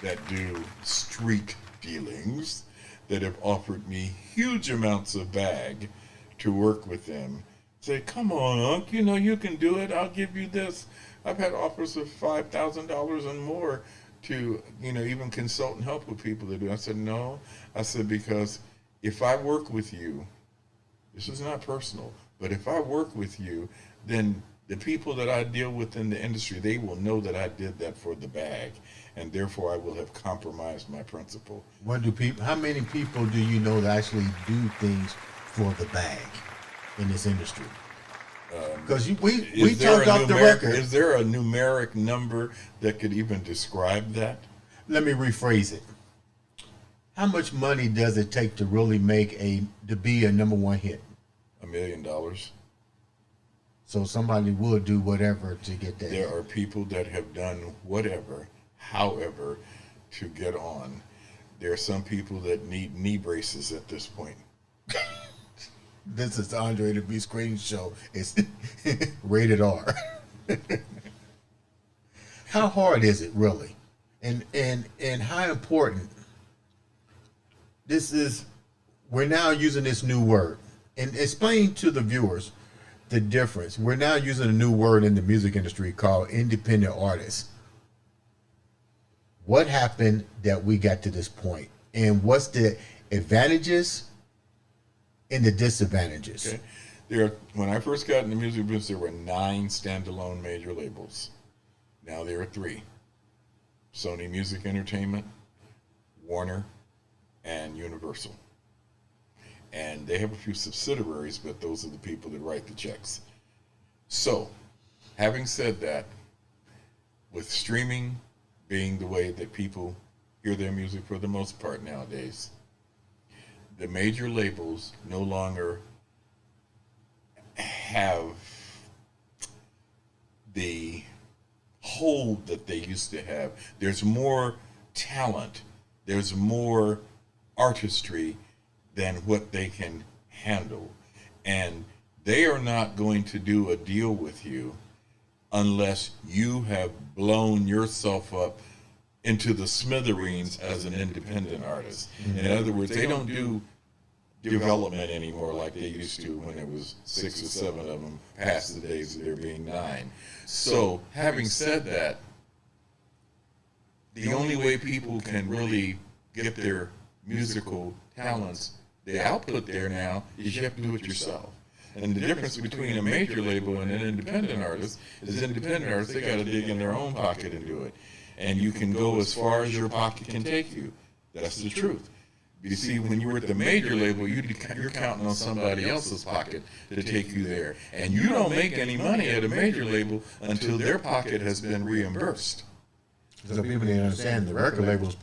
B: that do street dealings that have offered me huge amounts of bag to work with them. Say, come on, Unc, you know you can do it. I'll give you this. I've had offers of $5,000 and more to, even consult and help with people that do. I said, no. I said, because if I work with you, this is not personal, but if I work with you, then the people that I deal with in the industry, they will know that I did that for the bag, and therefore I will have compromised my principle.
A: How many people do you know that actually do things for the bag in this industry? Because we talked off the record.
B: Is there a numeric number that could even describe that?
A: Let me rephrase it. How much money does it take to really to be a number one hit?
B: $1 million.
A: So somebody would do whatever to get that.
B: There are people that have done whatever, however, to get on. There are some people that need knee braces at this point.
A: This is the Andre the Beast Crayton show. It's rated R. How hard is it really? And how important this is? We're now using this new word. And explain to the viewers the difference. We're now using a new word in the music industry called independent artists. What happened that we got to this point? And what's the advantages and the disadvantages?
B: Okay. When I first got in the music business, there were 9 standalone major labels. Now there are 3. Sony Music Entertainment, Warner, and Universal. And they have a few subsidiaries, but those are the people that write the checks. So, having said that, with streaming being the way that people hear their music for the most part nowadays, the major labels no longer have the hold that they used to have. There's more talent, there's more artistry than what they can handle. And they are not going to do a deal with you unless you have blown yourself up into the smithereens as an independent artist. In other words, they don't do development anymore like they used to when it was 6 or 7 of them, past the days of there being 9. So, having said that, the only way people can really get their musical talents, the output there now, is you have to do it yourself. And the difference between a major label and an independent artist is independent artists, they got to dig in their own pocket and do it. And you can go as far as your pocket can take you. That's the truth. You see, when you were at the major label, you're counting on somebody else's pocket to take you there. And you don't make any money at a major label until their pocket has been reimbursed.
A: So people didn't understand the record labels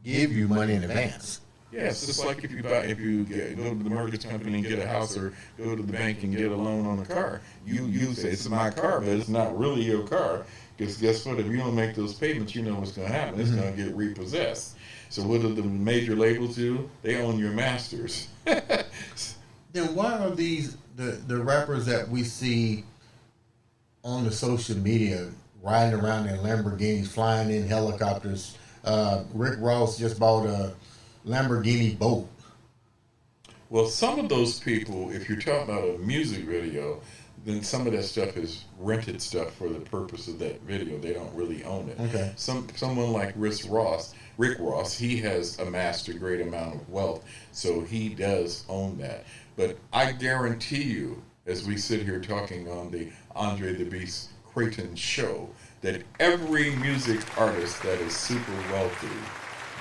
A: give you money in advance.
B: Yeah, it's just like if you go to the mortgage company and get a house, or go to the bank and get a loan on a car. You say it's my car, but it's not really your car, because guess what? If you don't make those payments, you know what's going to happen. It's going to get repossessed. So what do the major labels do? They own your masters.
A: Then why are these the rappers that we see on the social media riding around in Lamborghinis, flying in helicopters? Rick Ross just bought a Lamborghini boat.
B: Well, some of those people, if you're talking about a music video, then some of that stuff is rented stuff for the purpose of that video. They don't really own it.
A: Okay.
B: Someone like Rick Ross, he has amassed a great amount of wealth, so he does own that. But I guarantee you, as we sit here talking on the Andre the Beast Crayton show, that every music artist that is super wealthy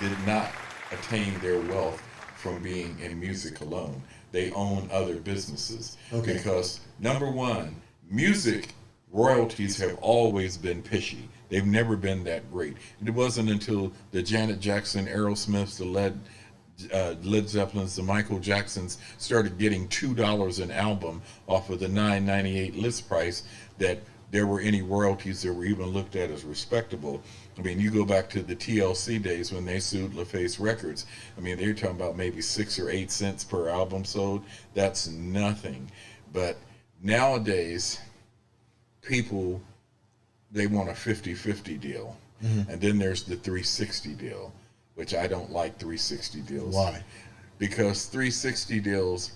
B: did not attain their wealth from being in music alone. They own other businesses.
A: Okay.
B: Because number one, music royalties have always been pishy. They've never been that great. It wasn't until the Janet Jackson, Aerosmiths, the Led Zeppelins, the Michael Jacksons started getting $2 an album off of the $9.98 list price that there were any royalties that were even looked at as respectable. I mean, you go back to the TLC days when they sued LaFace Records. I mean, they're talking about maybe 6 or 8 cents per album sold. That's nothing. But nowadays, people, they want a 50-50 deal. Mm-hmm. And then there's the 360 deal, which I don't like 360 deals.
A: Why?
B: Because 360 deals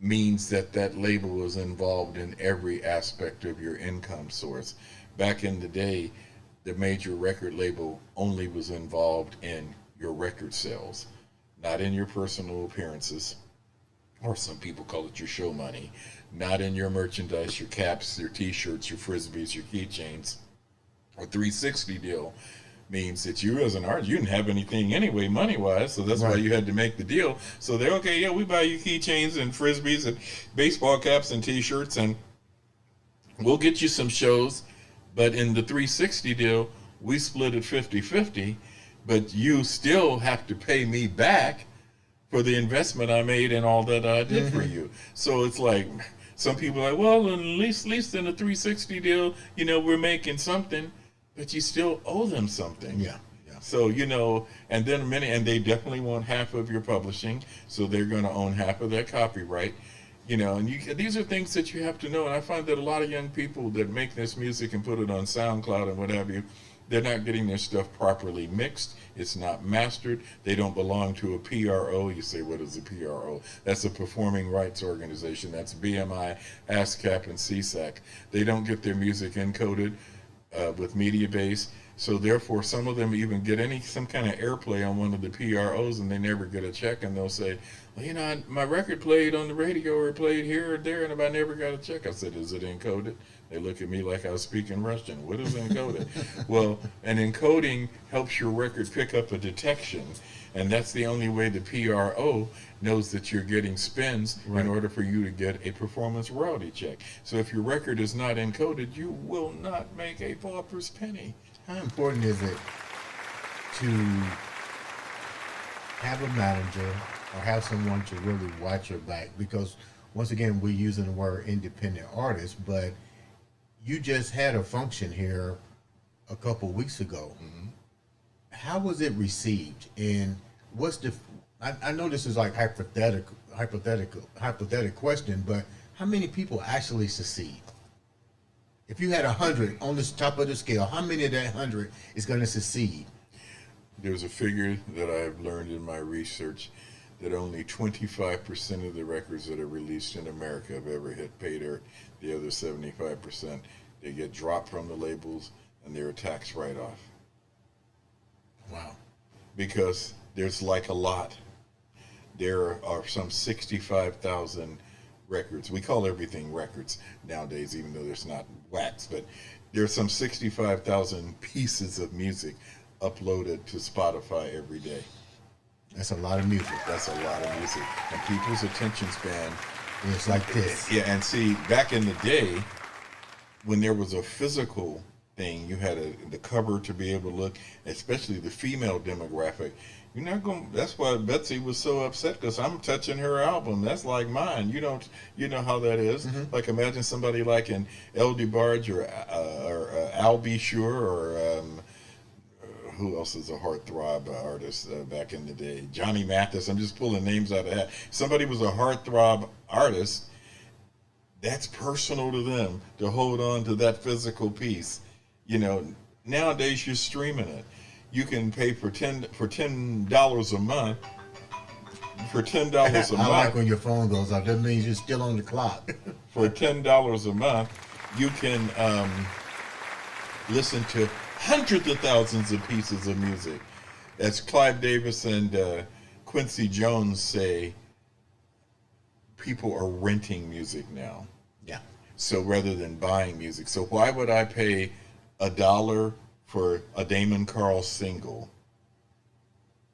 B: means that label is involved in every aspect of your income source. Back in the day, the major record label only was involved in your record sales, not in your personal appearances, or some people call it your show money, not in your merchandise, your caps, your t-shirts, your frisbees, your keychains. A 360 deal means that you as an artist, you didn't have anything anyway money-wise, so that's why you had to make the deal. So they're, okay, yeah, we buy you keychains and frisbees and baseball caps and t-shirts, and we'll get you some shows, but in the 360 deal, we split it 50-50, but you still have to pay me back for the investment I made and all that I did for you. So it's like, some people are like, well, at least in a 360 deal, you know, we're making something, but you still owe them something.
A: Yeah.
B: So, you know, and then and they definitely want half of your publishing, so they're going to own half of that copyright, you know, and these are things that you have to know. And I find that a lot of young people that make this music and put it on SoundCloud and what have you, they're not getting their stuff properly mixed. It's not mastered. They don't belong to a PRO. You say, what is a PRO? That's a performing rights organization. That's BMI, ASCAP, and CSAC. They don't get their music encoded with MediaBase. So therefore, some of them even get some kind of airplay on one of the PROs, and they never get a check, and they'll say, well, you know, my record played on the radio or played here or there, and I never got a check. I said, is it encoded? They look at me like I was speaking Russian. What is encoded? Well, an encoding helps your record pick up a detection, and that's the only way the PRO knows that you're getting spins in order for you to get a performance royalty check. So if your record is not encoded, you will not make a pauper's penny.
A: How important is it to have a manager or have someone to really watch your back? Because once again, we're using the word independent artist, but you just had a function here a couple weeks ago. Mm-hmm. How was it received? And what's I know this is like hypothetical question, but how many people actually succeed? If you had 100 on the top of the scale, how many of that 100 is going to succeed?
B: There's a figure that I've learned in my research that only 25% of the records that are released in America have ever hit pay dirt. The other 75%, they get dropped from the labels and they're a tax write-off.
A: Wow.
B: Because there's like a lot. There are some 65,000 records. We call everything records nowadays, even though there's not wax, but there's some 65,000 pieces of music uploaded to Spotify every day.
A: That's a lot of music.
B: That's a lot of music. And people's attention span
A: is like this.
B: Yeah, and see, back in the day, when there was a physical thing, you had the cover to be able to look, especially the female demographic. You're not going. That's why Betsy was so upset, because I'm touching her album. That's like mine. You know how that is. Mm-hmm. Like, imagine somebody like an L. DeBarge or Al B. Sure or who else is a heartthrob artist back in the day? Johnny Mathis. I'm just pulling names out of that. Somebody was a heartthrob artist. That's personal to them to hold on to that physical piece. You know, nowadays you're streaming it. You can pay for $10 a month For $10 a
A: I
B: month,
A: like when your phone goes off. That means you're still on the clock.
B: for $10 a month, you can listen to hundreds of thousands of pieces of music. As Clive Davis and Quincy Jones say, people are renting music now.
A: Yeah.
B: So rather than buying music. So why would I pay $1 for a Damon Carl single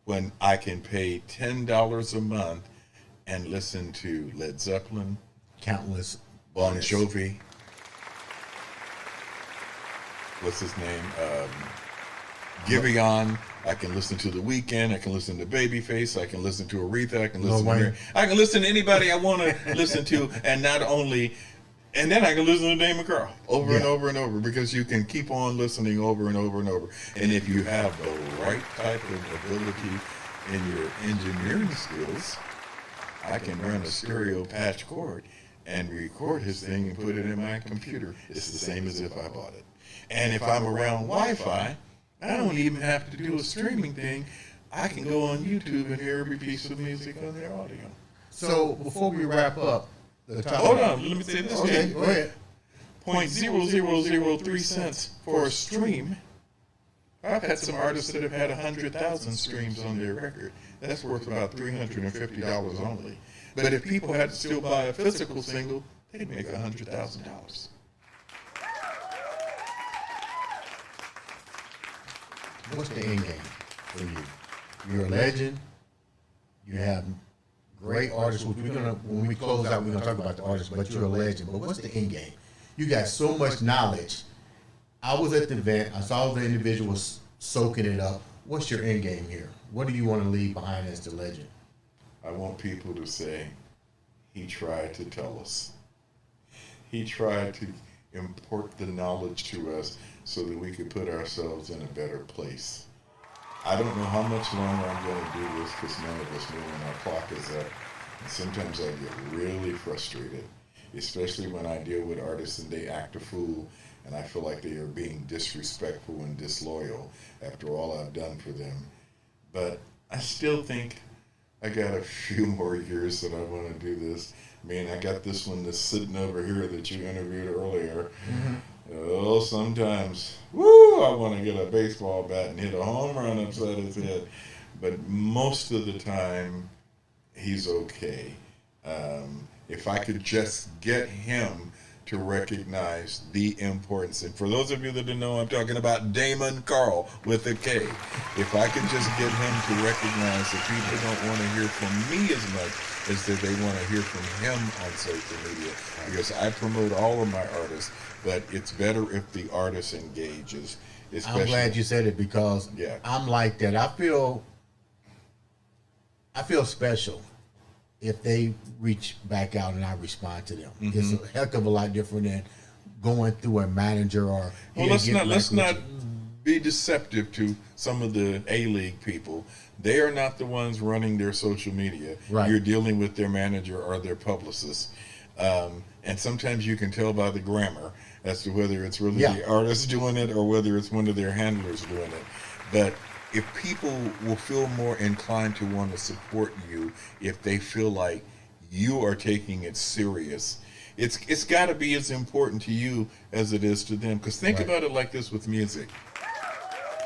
B: when I can pay $10 a month and listen to Led Zeppelin,
A: Countless.
B: Bon Jovi, what's his name? Giveon. I can listen to The Weeknd. I can listen to Babyface. I can listen to Aretha. I can listen to I can listen to anybody I want to listen to, and not only, and then I can listen to Damon Carl over and over and over, because you can keep on listening over and over and over. And if you have the right type of ability in your engineering skills, I can run a stereo patch cord and record his thing and put it in my computer. It's the same as if I bought it. And if I'm around Wi-Fi, I don't even have to do a streaming thing. I can go on YouTube and hear every piece of music on their audio.
A: So before we wrap up,
B: hold on, let me say this.
A: Okay, go ahead.
B: 0.0003 cents for a stream. I've had some artists that have had 100,000 streams on their record. That's worth about $350 only. But if people had to still buy a physical single, they'd make $100,000.
A: What's the end game for you? You're a legend. You have great artists. When we close out, we're gonna talk about the artists, but you're a legend. But what's the end game? You got so much knowledge. I was at the event. I saw the individuals soaking it up. What's your end game here? What do you want to leave behind as the legend?
B: I want people to say, he tried to tell us. He tried to import the knowledge to us so that we could put ourselves in a better place. I don't know how much longer I'm going to do this, because none of us know when our clock is up. And sometimes I get really frustrated, especially when I deal with artists and they act a fool, and I feel like they are being disrespectful and disloyal after all I've done for them. But I still think I got a few more years that I want to do this. I mean, I got this one that's sitting over here that you interviewed earlier. Mm-hmm. Oh, sometimes, I want to get a baseball bat and hit a home run upside his head. But most of the time, he's okay. If I could just get him to recognize the importance. And for those of you that don't know, I'm talking about Damon Carl with a K. If I could just get him to recognize that people don't want to hear from me as much as that they want to hear from him on social media. Because I promote all of my artists, but it's better if the artist engages.
A: I'm glad you said it, because I'm like that. I feel special if they reach back out and I respond to them. Mm-hmm. It's a heck of a lot different than going through a manager or.
B: Well, let's not be deceptive to some of the A-League people. They are not the ones running their social media.
A: Right.
B: You're dealing with their manager or their publicist. And sometimes you can tell by the grammar as to whether it's really the artist doing it or whether it's one of their handlers doing it. But if people will feel more inclined to want to support you if they feel like you are taking it serious, it's got to be as important to you as it is to them. Because think about it like this with music.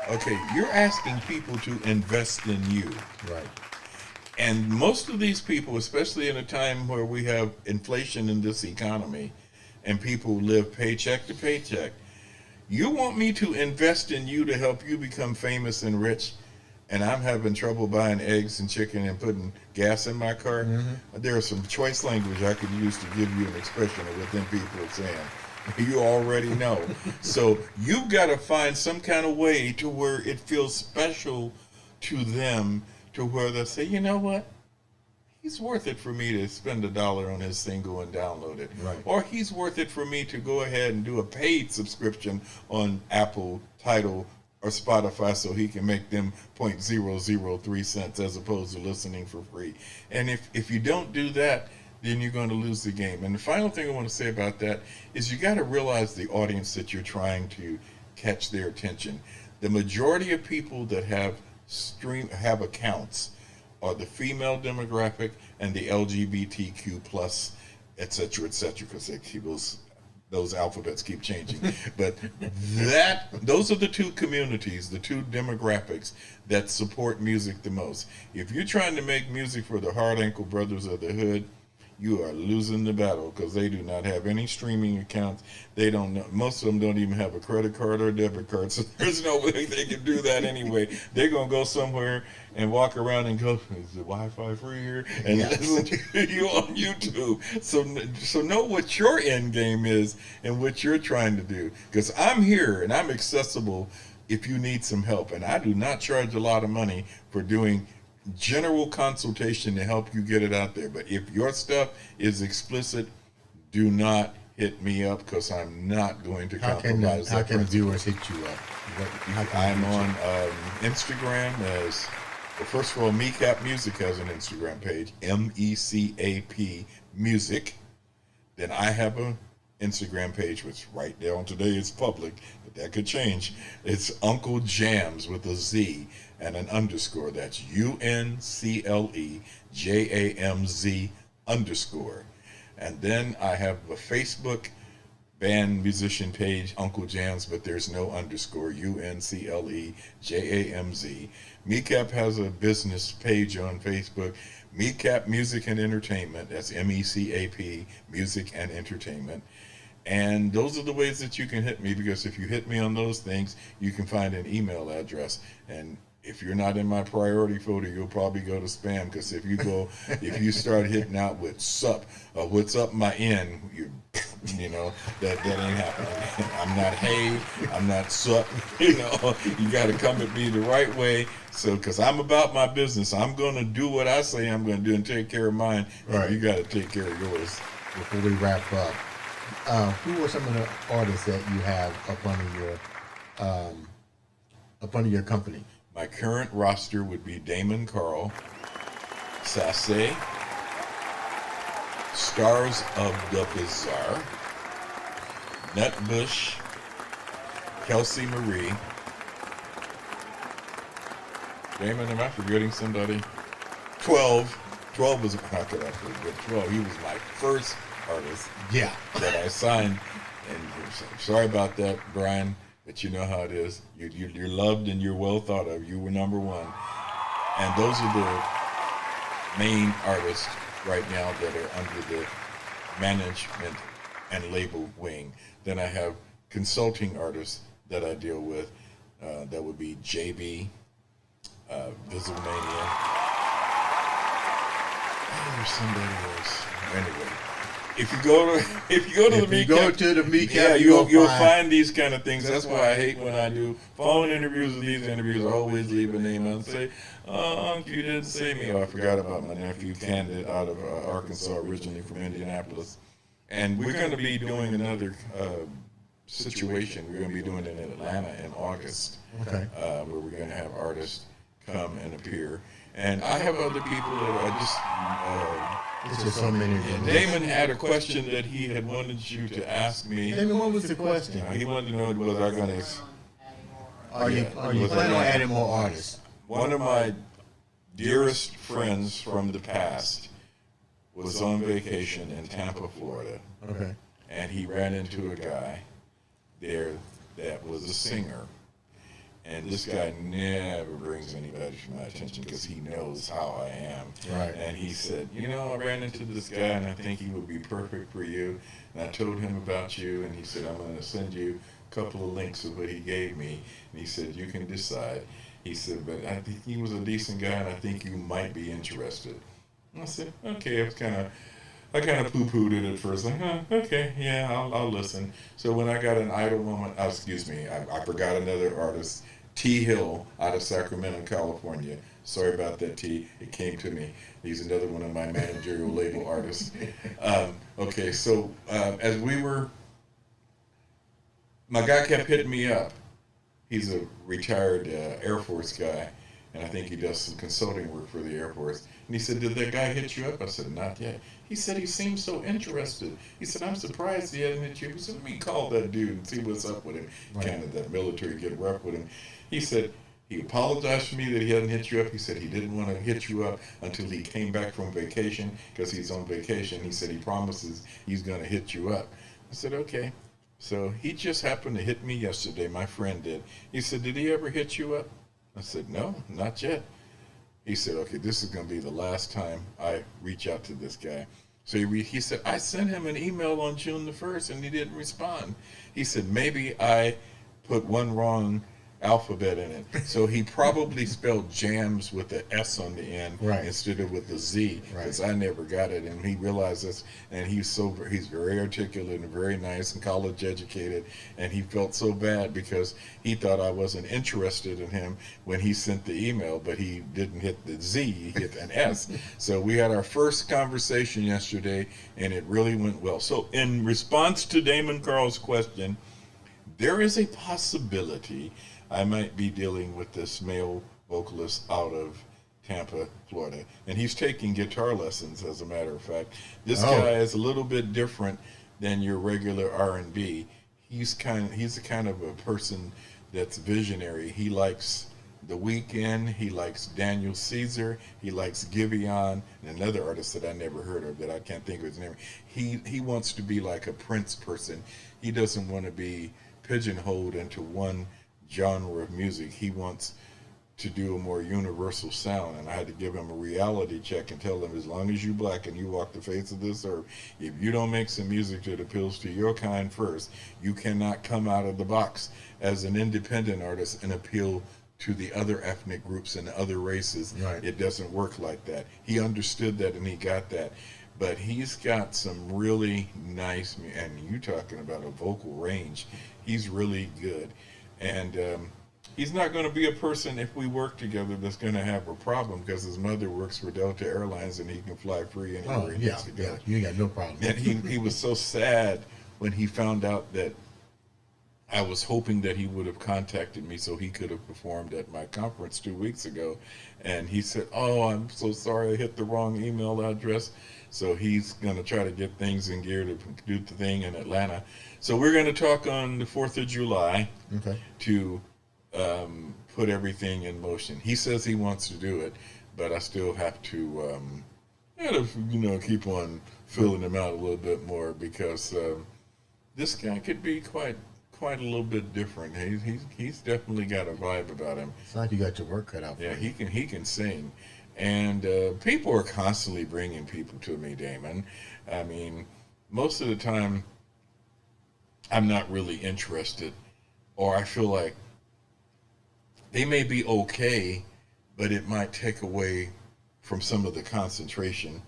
B: Okay, you're asking people to invest in you.
A: Right.
B: And most of these people, especially in a time where we have inflation in this economy and people live paycheck to paycheck, you want me to invest in you to help you become famous and rich, and I'm having trouble buying eggs and chicken and putting gas in my car? Mm-hmm. There's some choice language I could use to give you an expression of what them people are saying. You already know. So you've got to find some kind of way to where it feels special to them, to where they'll say, you know what? He's worth it for me to spend $1 on his single and download it.
A: Right.
B: Or he's worth it for me to go ahead and do a paid subscription on Apple, Tidal, or Spotify so he can make them 0.003 cents as opposed to listening for free. And if you don't do that, then you're going to lose the game. And the final thing I want to say about that is you got to realize the audience that you're trying to catch their attention. The majority of people that have accounts are the female demographic and the LGBTQ plus, et cetera, because those alphabets keep changing. But those are the two communities, the two demographics that support music the most. If you're trying to make music for the hard ankle brothers of the hood, you are losing the battle, because they do not have any streaming accounts. They don't know. Most of them don't even have a credit card or debit card, so there's no way they can do that anyway. They're going to go somewhere and walk around and go, is the Wi-Fi free here? And listen to you on YouTube. So know what your end game is and what you're trying to do. Because I'm here and I'm accessible if you need some help. And I do not charge a lot of money for doing general consultation to help you get it out there. But if your stuff is explicit, do not hit me up, because I'm not going to compromise that.
A: How can the viewers hit you up?
B: I'm on Instagram as, well, first of all, Mecap Music has an Instagram page, MECAP Music. Then I have a Instagram page, which right down today is public, but that could change. It's Uncle Jamz with a Z and an underscore. That's UNCLEJAMZ_. And then I have a Facebook band musician page, Uncle Jamz, but there's no underscore, UNCLEJAMZ. Mecap has a business page on Facebook, Mecap Music and Entertainment. That's MECAP Music and Entertainment. And those are the ways that you can hit me, because if you hit me on those things, you can find an email address. And if you're not in my priority folder, you'll probably go to spam, because if you start hitting out with sup, what's up my end, you know, that ain't happening. I'm not hey, I'm not sup, you know, you got to come at me the right way. So, because I'm about my business, I'm going to do what I say I'm going to do and take care of mine. Right. You got to take care of yours.
A: Before we wrap up, who are some of the artists that you have up under your company?
B: My current roster would be Damon Carl, Sasse, Stars of the Bizarre, Nutbush, Kelsey Marie. Damon, am I forgetting somebody? 12 was, how could I forget 12? He was my first artist that I signed. And sorry about that, Brian. But you know how it is. You're loved and you're well thought of. You were number one. And those are the main artists right now that are under the management and label wing. Then I have consulting artists that I deal with. That would be JB, Visualmania. There's somebody else. Anyway. If you go to the Mecap, you'll find these kind of things. That's why I hate when I do phone interviews. These interviews, I always leave a name and say, "Oh, you didn't say me." Oh, I forgot about my nephew Candid out of Arkansas, originally from Indianapolis. And we're going to be doing another situation. We're going to be doing it in Atlanta in August, where we're going to have artists come and appear. And I have other people that I just.
A: It's just so many.
B: Damon had a question that he had wanted you to ask me.
A: Damon, what was the question?
B: He wanted to know, was I going to...
A: Are you planning on adding more artists?
B: One of my dearest friends from the past was on vacation in Tampa, Florida.
A: Okay.
B: And he ran into a guy there that was a singer. And this guy never brings anybody to my attention because he knows how I am.
A: Right.
B: And he said, you know, I ran into this guy and I think he would be perfect for you. And I told him about you, and he said, I'm going to send you a couple of links of what he gave me. And he said, you can decide. He said, but I think he was a decent guy and I think you might be interested. And I said, okay. I kind of poo-pooed it at first, like, okay, yeah, I'll listen. So when I got an idle moment, I forgot another artist, T. Hill out of Sacramento, California. Sorry about that, T. It came to me. He's another one of my managerial label artists. Okay, so as we were, my guy kept hitting me up. He's a retired Air Force guy, and I think he does some consulting work for the Air Force. And he said, did that guy hit you up? I said, not yet. He said he seemed so interested. He said, I'm surprised he hasn't hit you. He said, let me call that dude and see what's up with him. Right. Kind of that military, get rough with him. He said, He apologized for me that he hadn't hit you up. He said he didn't want to hit you up until he came back from vacation because he's on vacation. He said he promises he's going to hit you up. I said, okay. So he just happened to hit me yesterday. My friend did. He said, did he ever hit you up? I said, no, not yet. He said, okay, this is going to be the last time I reach out to this guy. So he said, I sent him an email on June the 1st and he didn't respond. He said, maybe I put one wrong alphabet in it. So he probably spelled Jamz with the S on the end instead of with the Z, because I never got it. And he realized this, and he's very articulate and very nice and college educated, and he felt so bad because he thought I wasn't interested in him when he sent the email, but he didn't hit the Z, he hit an S. So we had our first conversation yesterday, and it really went well. So in response to Damon Carl's question, there is a possibility I might be dealing with this male vocalist out of Tampa, Florida. And he's taking guitar lessons, as a matter of fact. This guy is a little bit different than your regular R&B. He's the kind of a person that's visionary. He likes The Weeknd, he likes Daniel Caesar, he likes Giveon, and another artist that I never heard of that I can't think of his name. He wants to be like a Prince person. He doesn't want to be pigeonholed into one genre of music. He wants to do a more universal sound, and I had to give him a reality check and tell him, as long as you black and you walk the face of this earth, if you don't make some music that appeals to your kind first, you cannot come out of the box as an independent artist and appeal to the other ethnic groups and other races. It doesn't work like that. He understood that and he got that. But he's got some really nice, and you talking about a vocal range, he's really good. And he's not going to be a person, if we work together, that's going to have a problem, because his mother works for Delta Airlines and he can fly free anywhere he needs to go.
A: Yeah, you got no problem.
B: And he was so sad when he found out that I was hoping that he would have contacted me so he could have performed at my conference 2 weeks ago. And he said, oh, I'm so sorry, I hit the wrong email address. So he's going to try to get things in gear to do the thing in Atlanta. So we're going to talk on the 4th of July to put everything in motion. He says he wants to do it, but I still have to keep on filling him out a little bit more, because this guy could be quite a little bit different. He's definitely got a vibe about him.
A: It's like you got your work cut out for you.
B: Yeah, he can sing. And people are constantly bringing people to me, Damon. I mean, most of the time, I'm not really interested, or I feel like they may be okay, but it might take away from some of the concentration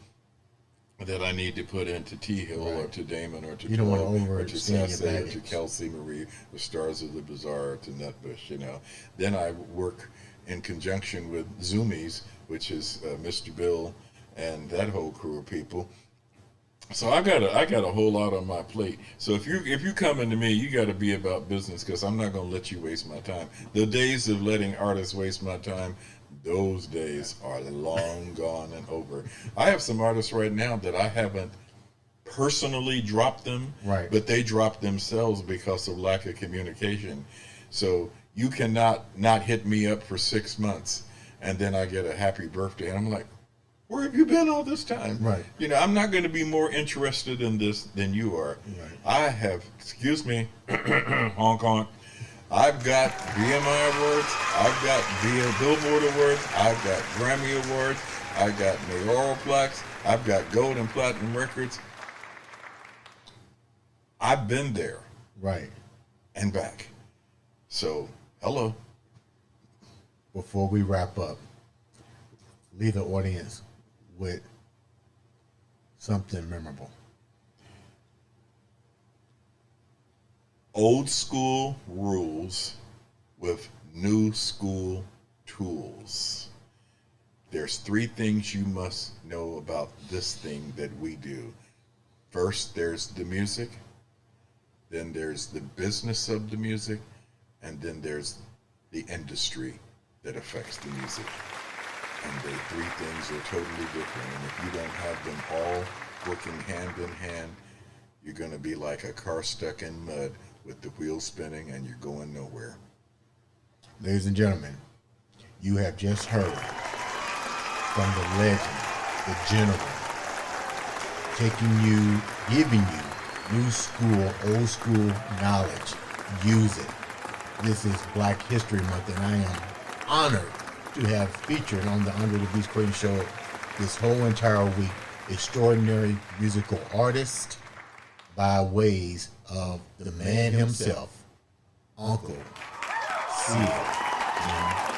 B: that I need to put into T Hill or to Damon or to Paul or to Sassy or to Kelsey Marie, the Stars of the Bazaar, or to Nutbush, Then I work in conjunction with Zoomies, which is Mr. Bill and that whole crew of people. So I got a whole lot on my plate. So if you coming to me, you got to be about business, because I'm not going to let you waste my time. The days of letting artists waste my time, those days are long gone and over. I have some artists right now that I haven't personally dropped them, but they dropped themselves because of lack of communication. So you cannot not hit me up for 6 months and then I get a happy birthday and I'm like, where have you been all this time? I'm not going to be more interested in this than you are. I have, excuse me, honk honk, I've got BMI awards, I've got Billboard awards, I've got Grammy awards, I've got mayoral plaques, I've got gold and platinum records. I've been there. And back. So, hello.
A: Before we wrap up, leave the audience with something memorable.
B: Old school rules with new school tools. There's 3 things you must know about this thing that we do. First, there's the music. Then there's the business of the music. And then there's the industry that affects the music. And the 3 things are totally different. And if you don't have them all working hand in hand, you're going to be like a car stuck in mud with the wheels spinning and you're going nowhere.
A: Ladies and gentlemen, You have just heard from the legend, the general, giving you new school, old school knowledge. Use it. This is Black History Month, and I am honored to have featured on the Under the Beast Crayton show this whole entire week extraordinary musical artist by ways of the man himself, Uncle Seal.